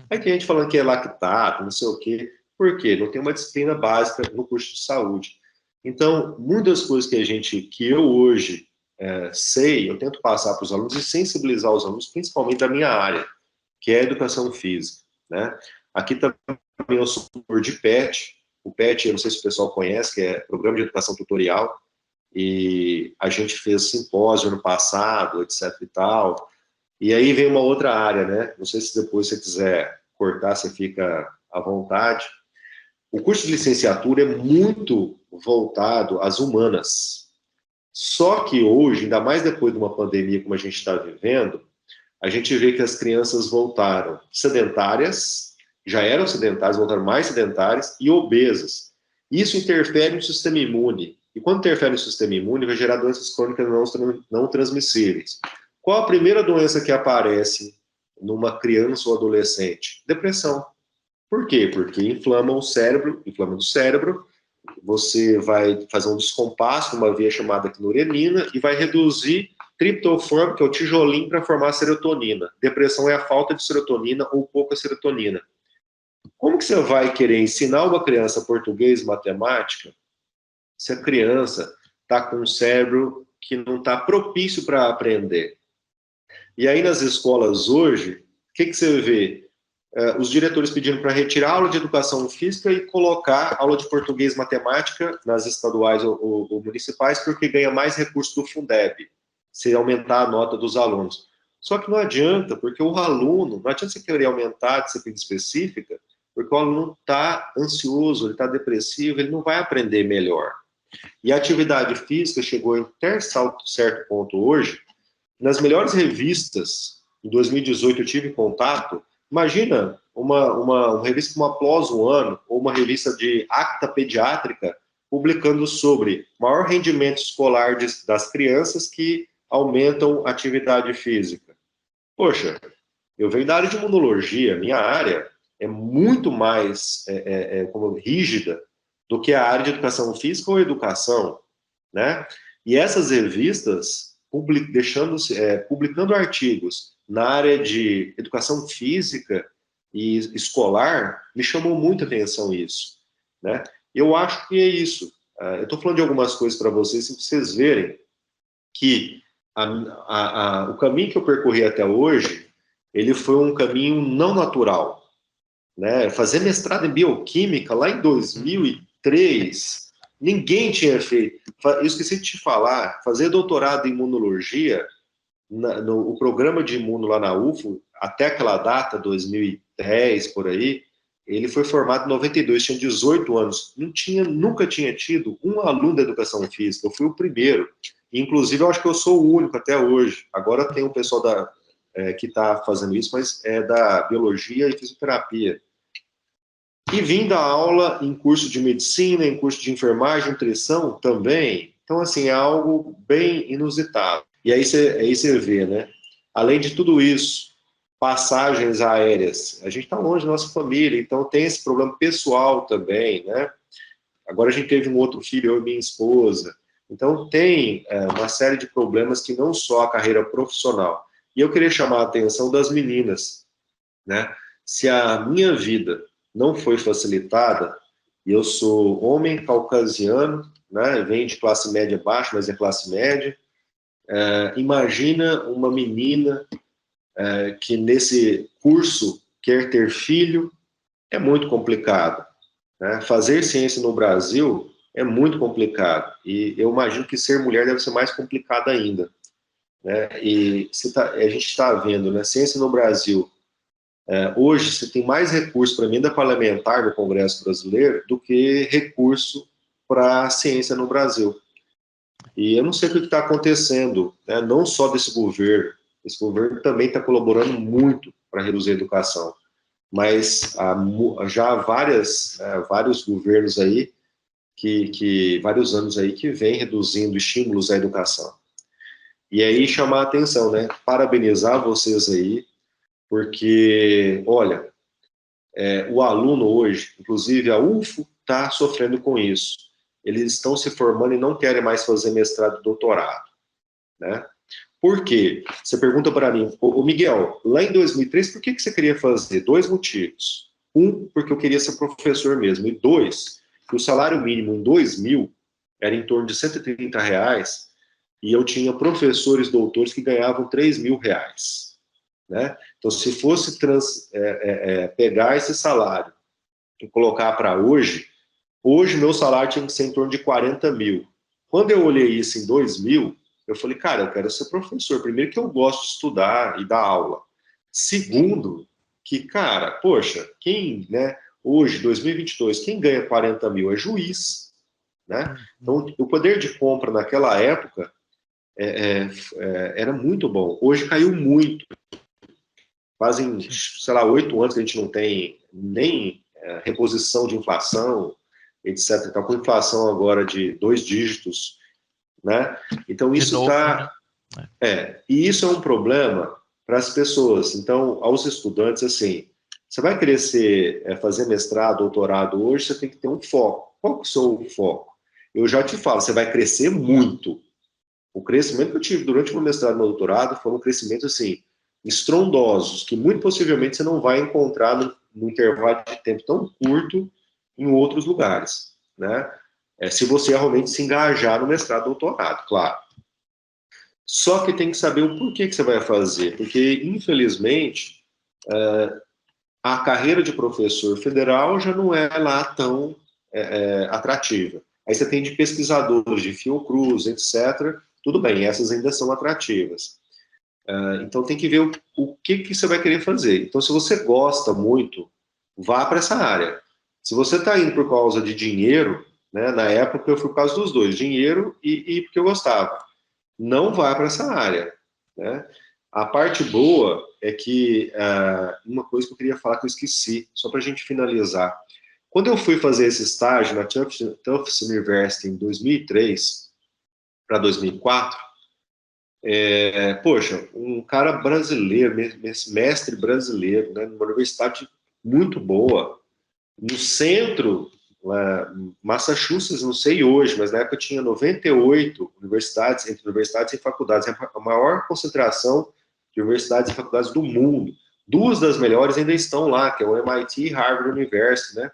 Aí tem gente falando que é lactato, não sei o quê. Por quê? Não tem uma disciplina básica no curso de saúde. Então, muitas coisas que eu hoje sei, eu tento passar para os alunos e sensibilizar os alunos, principalmente da minha área, que é a educação física, né? Aqui também eu sou tutor de PET. O PET, eu não sei se o pessoal conhece, que é Programa de Educação Tutorial, e a gente fez simpósio ano passado, etc e tal. E aí vem uma outra área, né? Não sei se depois você quiser cortar, você fica à vontade. O curso de licenciatura é muito voltado às humanas. Só que hoje, ainda mais depois de uma pandemia como a gente está vivendo, a gente vê que as crianças voltaram sedentárias, já eram sedentárias, voltaram mais sedentárias e obesas. Isso interfere no sistema imune. E quando interfere no sistema imune, vai gerar doenças crônicas não transmissíveis. Qual a primeira doença que aparece numa criança ou adolescente? Depressão. Por quê? Porque inflama do cérebro, você vai fazer um descompasso numa via chamada quinurenina e vai reduzir triptofano, que é o tijolinho, para formar serotonina. Depressão é a falta de serotonina ou pouca serotonina. Como que você vai querer ensinar uma criança português e matemática se a criança está com um cérebro que não está propício para aprender? E aí nas escolas hoje, o que você vê? Os diretores pedindo para retirar a aula de educação física e colocar aula de português e matemática nas estaduais ou municipais, porque ganha mais recurso do Fundeb, se aumentar a nota dos alunos. Só que não adianta, porque o aluno, não adianta você querer aumentar a disciplina específica, porque o aluno está ansioso, ele está depressivo, ele não vai aprender melhor. E a atividade física chegou até certo ponto hoje, nas melhores revistas, em 2018 eu tive contato, imagina uma revista como a PLOS One, ou uma revista de acta pediátrica, publicando sobre maior rendimento escolar das crianças que aumentam a atividade física. Poxa, eu venho da área de imunologia, minha área é muito mais como rígida do que a área de educação física ou educação, né? E essas revistas, publicando artigos na área de educação física e escolar, me chamou muita atenção isso, né? Eu acho que é isso. Eu estou falando de algumas coisas para vocês, se vocês verem que o caminho que eu percorri até hoje, ele foi um caminho não natural, né? Fazer mestrado em bioquímica lá em 2003, ninguém tinha feito. Eu esqueci de te falar, fazer doutorado em imunologia, o programa de imuno lá na UFO, até aquela data, 2010, por aí, ele foi formado em 92, tinha 18 anos. Nunca tinha tido um aluno da educação física, eu fui o primeiro. Inclusive, eu acho que eu sou o único até hoje. Agora tem um pessoal que está fazendo isso, mas é da biologia e fisioterapia. E vim dar aula em curso de medicina, em curso de enfermagem, nutrição também. Então, assim, é algo bem inusitado. E aí você vê, né? Além de tudo isso, passagens aéreas. A gente está longe da nossa família, então tem esse problema pessoal também, né? Agora a gente teve um outro filho, eu e minha esposa. Então tem uma série de problemas que não só a carreira profissional. E eu queria chamar a atenção das meninas, né? Se a minha vida não foi facilitada, e eu sou homem caucasiano, né? Venho de classe média baixa, mas é classe média. Imagina uma menina que nesse curso quer ter filho, é muito complicado, né? Fazer ciência no Brasil é muito complicado, e eu imagino que ser mulher deve ser mais complicado ainda, né? E a gente está vendo, né, ciência no Brasil, hoje você tem mais recurso para emenda parlamentar no Congresso brasileiro do que recurso para ciência no Brasil. E eu não sei o que está acontecendo, né? Não só desse governo, esse governo também está colaborando muito para reduzir a educação, mas já há vários governos aí, vários anos aí, que vem reduzindo estímulos à educação. E aí chamar a atenção, né? Parabenizar vocês aí, porque, olha, o aluno hoje, inclusive a UFO, está sofrendo com isso. Eles estão se formando e não querem mais fazer mestrado e doutorado, né? Por quê? Você pergunta para mim, ô Miguel, lá em 2003, por que você queria fazer? 2 motivos. Um, porque eu queria ser professor mesmo. E 2, que o salário mínimo em 2000 era em torno de R$ 130, e eu tinha professores, doutores, que ganhavam R$ 3.000, né? Então, se fosse pegar esse salário e colocar para hoje meu salário tinha que ser em torno de 40 mil. Quando eu olhei isso em 2000, eu falei, cara, eu quero ser professor. Primeiro que eu gosto de estudar e dar aula. Segundo, que, cara, poxa, né, hoje, 2022, quem ganha 40 mil é juiz, né? Então, o poder de compra naquela época era muito bom. Hoje caiu muito. Fazem, sei lá, 8 anos que a gente não tem nem reposição de inflação, etc. Está com inflação agora de 2 dígitos, né? Então isso está... E isso é um problema para as pessoas. Então, aos estudantes, assim, você vai querer fazer mestrado, doutorado hoje, você tem que ter um foco. Qual que é o seu foco? Eu já te falo, você vai crescer muito. O crescimento que eu tive durante o meu mestrado e meu doutorado foi um crescimento, assim, estrondosos, que muito possivelmente você não vai encontrar no intervalo de tempo tão curto em outros lugares, né? Se você realmente se engajar no mestrado, doutorado, claro. Só que tem que saber o porquê que você vai fazer, porque, infelizmente, a carreira de professor federal já não é lá tão atrativa. Aí você tem de pesquisadores de Fiocruz, etc. Tudo bem, essas ainda são atrativas. Então tem que ver o que você vai querer fazer. Então, se você gosta muito, vá para essa área. Se você está indo por causa de dinheiro, né? Na época eu fui por causa dos dois, dinheiro e porque eu gostava. Não vai para essa área, né? A parte boa é que uma coisa que eu queria falar que eu esqueci, só para a gente finalizar. Quando eu fui fazer esse estágio na Tufts University em 2003 para 2004, poxa, um cara brasileiro, mestre brasileiro, né, numa universidade muito boa, no centro, Massachusetts, não sei hoje, mas na época tinha 98 universidades, entre universidades e faculdades, a maior concentração de universidades e faculdades do mundo. Duas das melhores ainda estão lá, que é o MIT e Harvard University, né?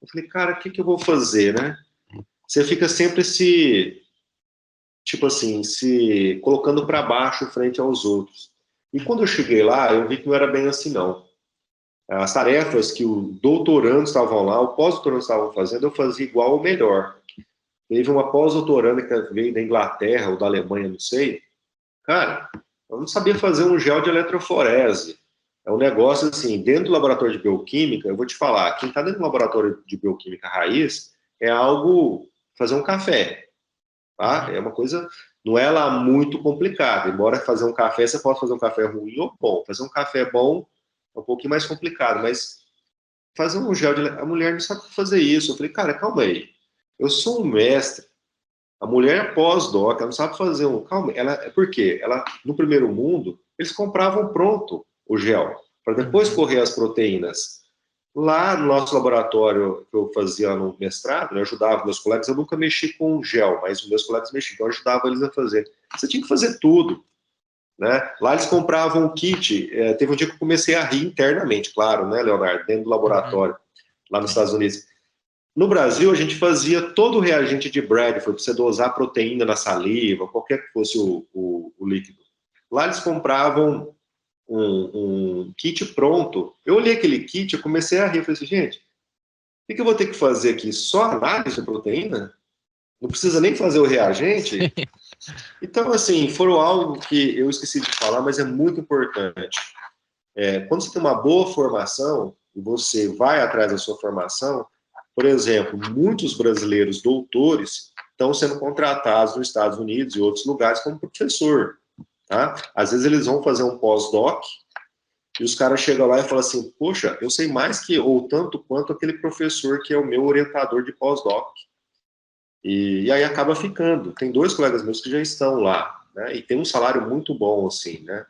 Eu falei, cara, o que eu vou fazer, né? Você fica sempre tipo assim, se colocando para baixo frente aos outros. E quando eu cheguei lá, eu vi que não era bem assim, não. As tarefas que os doutorandos estavam lá, o pós-doutorando estavam fazendo, eu fazia igual ou melhor. Teve uma pós-doutoranda que veio da Inglaterra ou da Alemanha, não sei. Cara, eu não sabia fazer um gel de eletroforese. É um negócio assim, dentro do laboratório de bioquímica, eu vou te falar, quem está dentro do laboratório de bioquímica raiz é algo, fazer um café, tá? É uma coisa, não é lá muito complicada. Embora fazer um café, você pode fazer um café ruim ou bom. Fazer um café bom é um pouquinho mais complicado, mas fazer um gel de... A mulher não sabe fazer isso. Eu falei, cara, calma aí. Eu sou um mestre. A mulher é pós-doc, ela não sabe fazer um... Calma, ela... Por quê? Ela, no primeiro mundo, eles compravam pronto o gel, para depois correr as proteínas. Lá no nosso laboratório que eu fazia no mestrado, eu ajudava meus colegas, eu nunca mexi com gel, mas os meus colegas mexiam, então eu ajudava eles a fazer. Você tinha que fazer tudo, né? Lá eles compravam o kit, teve um dia que eu comecei a rir internamente, claro, né, Leonardo, dentro do laboratório, lá nos Estados Unidos. No Brasil, a gente fazia todo o reagente de Bradford, para você dosar proteína na saliva, qualquer que fosse o líquido. Lá eles compravam um kit pronto. Eu olhei aquele kit e comecei a rir. Eu falei assim, gente, o que eu vou ter que fazer aqui? Só análise de proteína? Não precisa nem fazer o reagente? Então, assim, foram algo que eu esqueci de falar, mas é muito importante. Quando você tem uma boa formação, e você vai atrás da sua formação, por exemplo, muitos brasileiros doutores estão sendo contratados nos Estados Unidos e outros lugares como professor. Tá? Às vezes eles vão fazer um pós-doc e os caras chegam lá e falam assim, poxa, eu sei mais que, ou tanto quanto aquele professor que é o meu orientador de pós-doc. E aí acaba ficando. Tem dois colegas meus que já estão lá, né? E tem um salário muito bom, assim, né?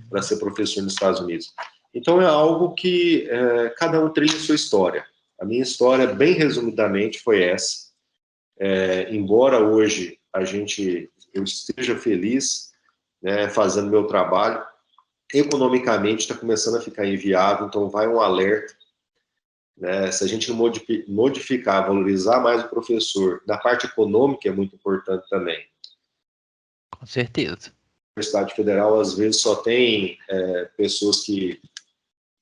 Para ser professor nos Estados Unidos. Então é algo que cada um trilha a sua história. A minha história, bem resumidamente, foi essa. Embora hoje eu esteja feliz, né, fazendo meu trabalho, economicamente está começando a ficar inviável, então vai um alerta, né? Se a gente não modificar, valorizar mais o professor, da parte econômica é muito importante também. Com certeza. A Universidade Federal, às vezes, só tem pessoas que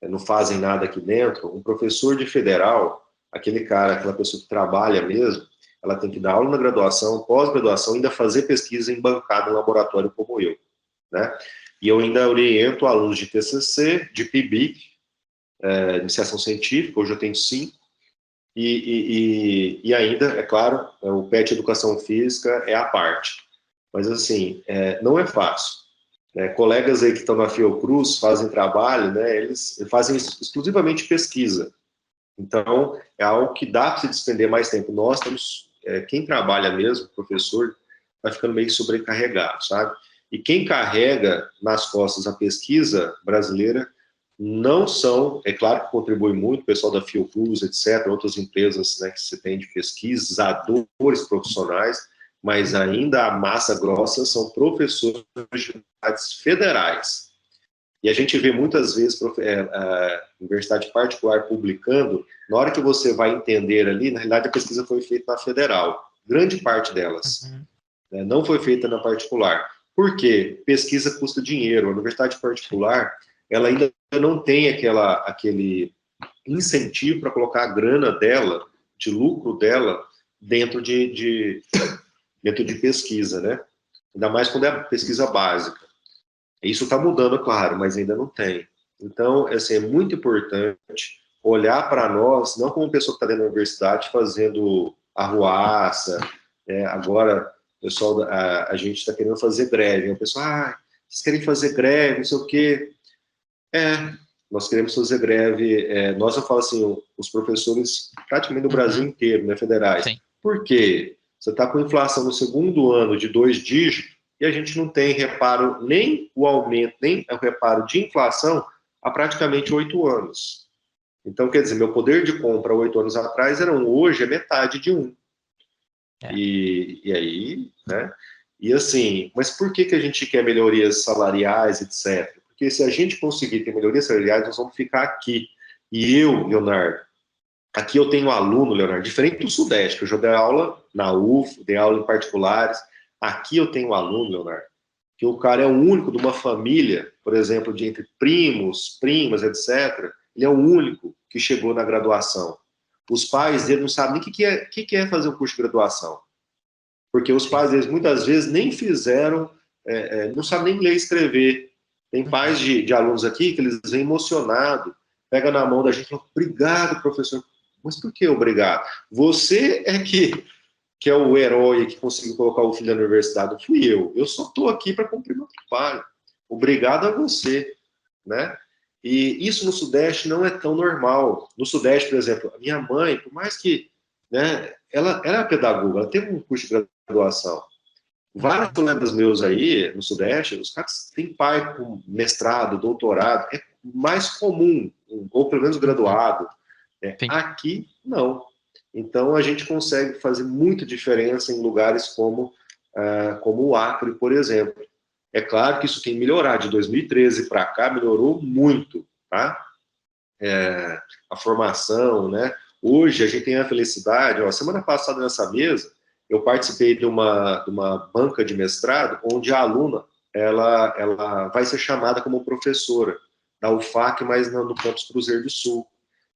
não fazem nada aqui dentro. Um professor de federal, aquele cara, aquela pessoa que trabalha mesmo, ela tem que dar aula na graduação, pós-graduação, ainda fazer pesquisa em bancada em laboratório como eu, né? E eu ainda oriento alunos de TCC, de PIBIC, iniciação científica, hoje eu tenho 5, e ainda, é claro, o PET Educação Física é a parte. Mas, assim, não é fácil. Colegas aí que estão na Fiocruz fazem trabalho, né, eles fazem exclusivamente pesquisa. Então, é algo que dá para se despender mais tempo. Nós estamos, quem trabalha mesmo, professor, vai ficando meio sobrecarregado, sabe? E quem carrega nas costas a pesquisa brasileira não são, é claro que contribui muito, o pessoal da Fiocruz, etc., outras empresas, né, que você tem de pesquisadores profissionais, mas ainda a massa grossa são professores de universidades federais. E a gente vê muitas vezes a universidade particular publicando, na hora que você vai entender ali, na realidade a pesquisa foi feita na federal, grande parte delas, né, não foi feita na particular. Por quê? Pesquisa custa dinheiro, a universidade particular, ela ainda não tem aquele incentivo para colocar a grana dela, de lucro dela, dentro de pesquisa, né? Ainda mais quando é pesquisa básica. Isso está mudando, claro, mas ainda não tem. Então, assim, é muito importante olhar para nós, não como pessoa que está dentro da universidade fazendo arruaça, agora o pessoal, a gente está querendo fazer greve. O pessoal, vocês querem fazer greve, não sei o quê. Nós queremos fazer greve. Nós, eu falo assim, os professores praticamente do Brasil inteiro, né, federais. Sim. Por quê? Você está com inflação no segundo ano de 2 dígitos e a gente não tem reparo, nem o aumento, nem o reparo de inflação há praticamente 8 anos. Então, quer dizer, meu poder de compra 8 anos atrás hoje é metade de um. E aí, né? E assim, mas por que a gente quer melhorias salariais, etc? Porque se a gente conseguir ter melhorias salariais, nós vamos ficar aqui. E eu, Leonardo, aqui eu tenho aluno, Leonardo, diferente do Sudeste, que eu já dei aula na UF, dei aula em particulares. Aqui eu tenho aluno, Leonardo, que o cara é o único de uma família, por exemplo, de entre primos, primas, etc. Ele é o único que chegou na graduação. Os pais dele não sabem nem o que é fazer um curso de graduação. Porque os pais deles, muitas vezes, nem fizeram, não sabem nem ler e escrever. Tem pais de alunos aqui que eles vêm emocionados, pega na mão da gente e fala, obrigado, professor. Mas por que obrigado? Você que é o herói que conseguiu colocar o filho na universidade, não fui eu. Eu só estou aqui para cumprir meu trabalho. Obrigado a você, né? E isso no Sudeste não é tão normal. No Sudeste, por exemplo, a minha mãe, por mais que, né, ela é pedagoga, ela tem um curso de graduação. Vários colegas meus aí no Sudeste, os caras têm pai com mestrado, doutorado, é mais comum, ou pelo menos graduado. Aqui, não. Então, a gente consegue fazer muita diferença em lugares como o Acre, por exemplo. É claro que isso tem que melhorar. De 2013 para cá, melhorou muito, tá? A formação, né? Hoje, a gente tem a felicidade... semana passada, nessa mesa, eu participei de uma banca de mestrado, onde a aluna ela vai ser chamada como professora da UFAC, mas no campus Cruzeiro do Sul.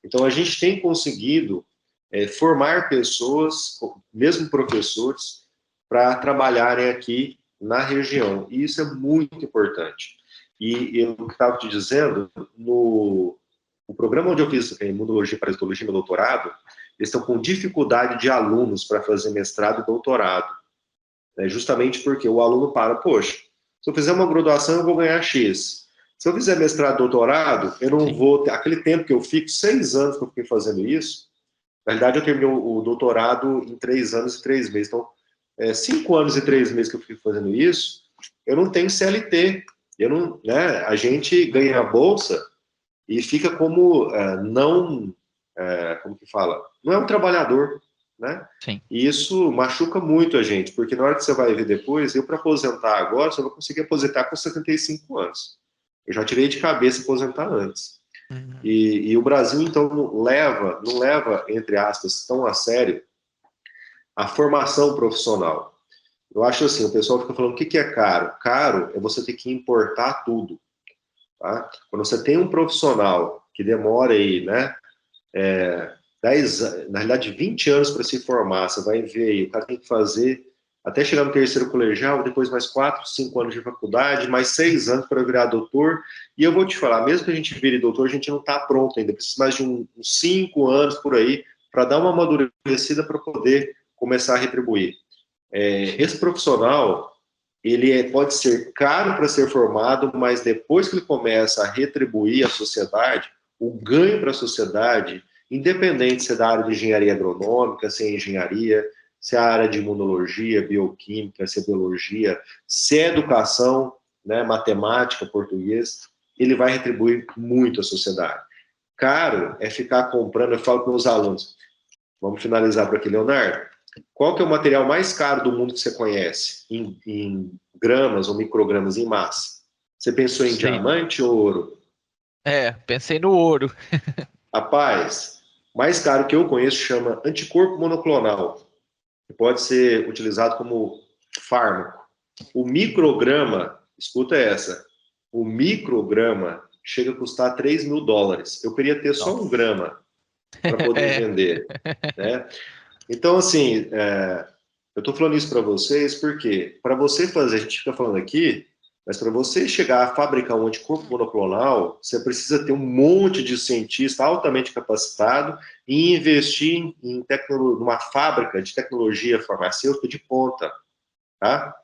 Então, a gente tem conseguido formar pessoas, mesmo professores, para trabalharem aqui na região. E isso é muito importante. E eu estava te dizendo, no programa onde eu fiz Imunologia para Histologia, meu doutorado, eles estão com dificuldade de alunos para fazer mestrado e doutorado. Justamente porque o aluno poxa, se eu fizer uma graduação, eu vou ganhar X. Se eu fizer mestrado e doutorado, eu não vou ter... Aquele tempo que eu fico, 6 anos que eu fiquei fazendo isso, na realidade, eu terminei o doutorado em 3 anos e 3 meses. Então, 5 anos e 3 meses que eu fiquei fazendo isso, eu não tenho CLT. Eu não, né, a gente ganha a bolsa e fica como como que fala? Não é um trabalhador, né? Sim. E isso machuca muito a gente, porque na hora que você vai ver depois, eu para aposentar agora, só vou conseguir aposentar com 75 anos. Eu já tirei de cabeça aposentar antes. E o Brasil, então, não leva, entre aspas, tão a sério a formação profissional. Eu acho assim, o pessoal fica falando, o que é caro? Caro é você ter que importar tudo. Tá? Quando você tem um profissional que demora aí, né, 10, na realidade, 20 anos para se formar, você vai ver aí, o cara tem que fazer até chegar no terceiro colegial, depois mais 4, 5 anos de faculdade, mais 6 anos para virar doutor. E eu vou te falar, mesmo que a gente vire doutor, a gente não está pronto ainda. Precisa mais de uns 5 anos por aí para dar uma amadurecida para poder começar a retribuir. Esse profissional, ele pode ser caro para ser formado, mas depois que ele começa a retribuir à sociedade, o ganho para a sociedade, independente se é da área de engenharia agronômica, se é engenharia, se é a área de imunologia, bioquímica, se é biologia, se é educação, né, matemática, português, ele vai retribuir muito à sociedade. Caro é ficar comprando, eu falo com os alunos, vamos finalizar por aqui, Leonardo, qual que é o material mais caro do mundo que você conhece, em gramas ou microgramas em massa? Você pensou em diamante ou ouro? Pensei no ouro. Rapaz, mais caro que eu conheço chama anticorpo monoclonal, que pode ser utilizado como fármaco. O micrograma, escuta essa, o micrograma chega a custar $3.000. Eu queria ter só 1 grama para poder vender. Né? Então, assim, eu estou falando isso para vocês porque, para você fazer, a gente fica falando aqui, Mas para você chegar a fabricar um anticorpo monoclonal, você precisa ter um monte de cientista altamente capacitado e investir em numa fábrica de tecnologia farmacêutica de ponta, tá?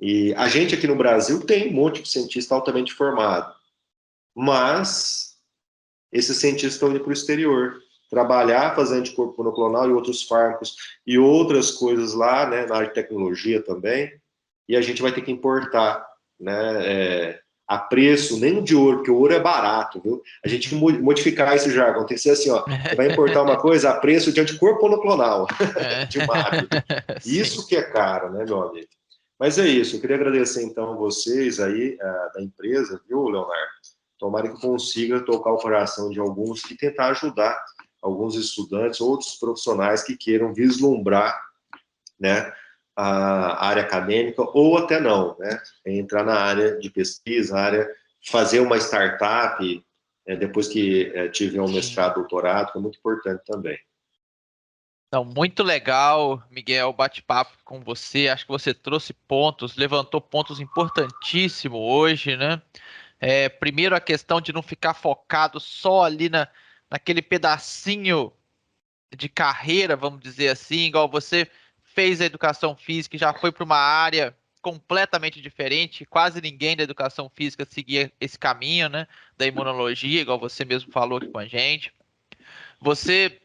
E a gente aqui no Brasil tem um monte de cientista altamente formado, mas esses cientistas estão indo para o exterior, trabalhar, fazer anticorpo monoclonal e outros fármacos e outras coisas lá, né, na área de tecnologia também, e a gente vai ter que importar, né, a preço, nem de ouro, porque o ouro é barato, viu? A gente tem que modificar esse jargão, tem que ser assim, ó, você vai importar uma coisa a preço de anticorpo monoclonal, de mAb. Isso que é caro, né, meu amigo? Mas é isso, eu queria agradecer então a vocês aí, da empresa, viu, Leonardo? Tomara que consiga tocar o coração de alguns e tentar ajudar alguns estudantes, outros profissionais que queiram vislumbrar, né, a área acadêmica, ou até não, né, entrar na área de pesquisa, fazer uma startup, depois que tiver um mestrado, doutorado, que é muito importante também. Então, muito legal, Miguel, o bate-papo com você. Acho que você trouxe pontos, levantou pontos importantíssimos hoje, né? Primeiro, a questão de não ficar focado só ali naquele pedacinho de carreira, vamos dizer assim, igual você fez a educação física e já foi para uma área completamente diferente. Quase ninguém da educação física seguia esse caminho, né? Da imunologia, igual você mesmo falou aqui com a gente. Você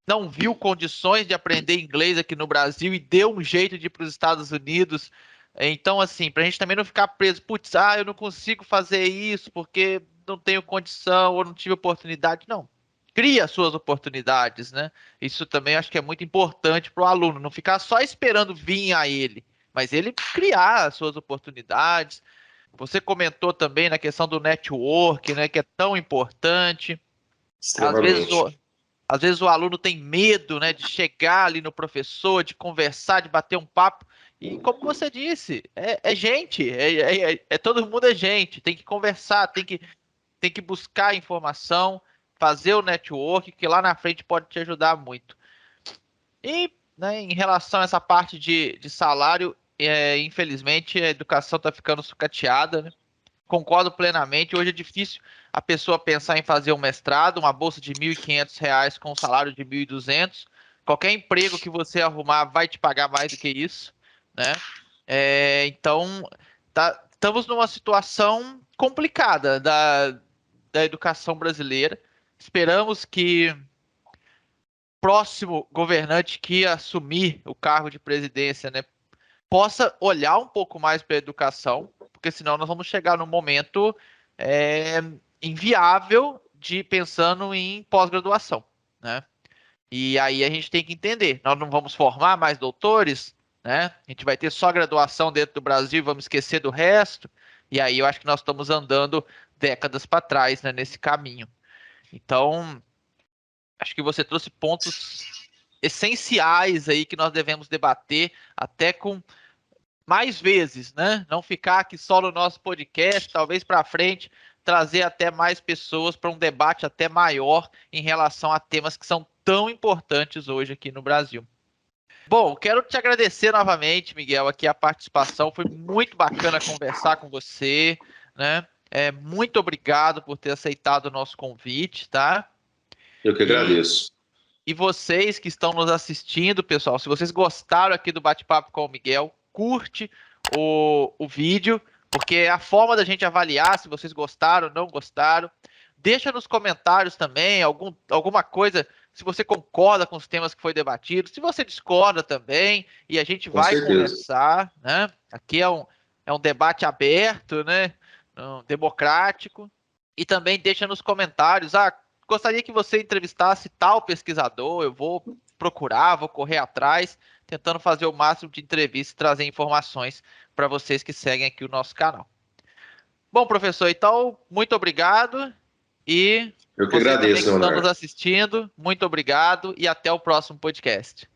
não viu condições de aprender inglês aqui no Brasil e deu um jeito de ir para os Estados Unidos. Então, assim, para a gente também não ficar preso, putz, eu não consigo fazer isso porque não tenho condição ou não tive oportunidade. Não. Cria suas oportunidades, né? Isso também acho que é muito importante para o aluno, não ficar só esperando vir a ele, mas ele criar as suas oportunidades. Você comentou também na questão do network, né, que é tão importante. Às vezes Extremamente. às vezes o aluno tem medo, né, de chegar ali no professor, de conversar, de bater um papo. E como você disse, é gente, todo mundo é gente. Tem que conversar, tem que buscar informação, fazer o network, que lá na frente pode te ajudar muito. E, né, em relação a essa parte de salário, infelizmente a educação está ficando sucateada, né? Concordo plenamente. Hoje é difícil a pessoa pensar em fazer um mestrado, uma bolsa de R$ 1.500 com um salário de 1.200. Qualquer emprego que você arrumar vai te pagar mais do que isso, né? Então, estamos numa situação complicada da educação brasileira. Esperamos que próximo governante que assumir o cargo de presidência, né, possa olhar um pouco mais para a educação, porque senão nós vamos chegar num momento é, inviável de pensando em pós-graduação, né? E aí a gente tem que entender, nós não vamos formar mais doutores, né? A gente vai ter só graduação dentro do Brasil e vamos esquecer do resto. E aí eu acho que nós estamos andando décadas para trás, né, nesse caminho. Então, acho que você trouxe pontos essenciais aí que nós devemos debater até com mais vezes, né? Não ficar aqui só no nosso podcast, talvez para frente trazer até mais pessoas para um debate até maior em relação a temas que são tão importantes hoje aqui no Brasil. Bom, quero te agradecer novamente, Miguel, aqui a participação. Foi muito bacana conversar com você, né? Muito obrigado por ter aceitado o nosso convite, tá? Eu que E, agradeço. e vocês que estão nos assistindo, pessoal, se vocês gostaram aqui do bate-papo com o Miguel, curte o vídeo, porque é a forma da gente avaliar se vocês gostaram ou não gostaram. Deixa nos comentários também alguma coisa, se você concorda com os temas que foi debatido, se você discorda também, e a gente Com vai certeza. conversar, né? Aqui é um debate aberto, né? Democrático. E também deixa nos comentários, gostaria que você entrevistasse tal pesquisador, eu vou procurar, vou correr atrás, tentando fazer o máximo de entrevistas e trazer informações para vocês que seguem aqui o nosso canal. Bom, professor, então, muito obrigado. E Eu que vocês também agradeço, que estão nos Leonardo. assistindo, muito obrigado e até o próximo podcast.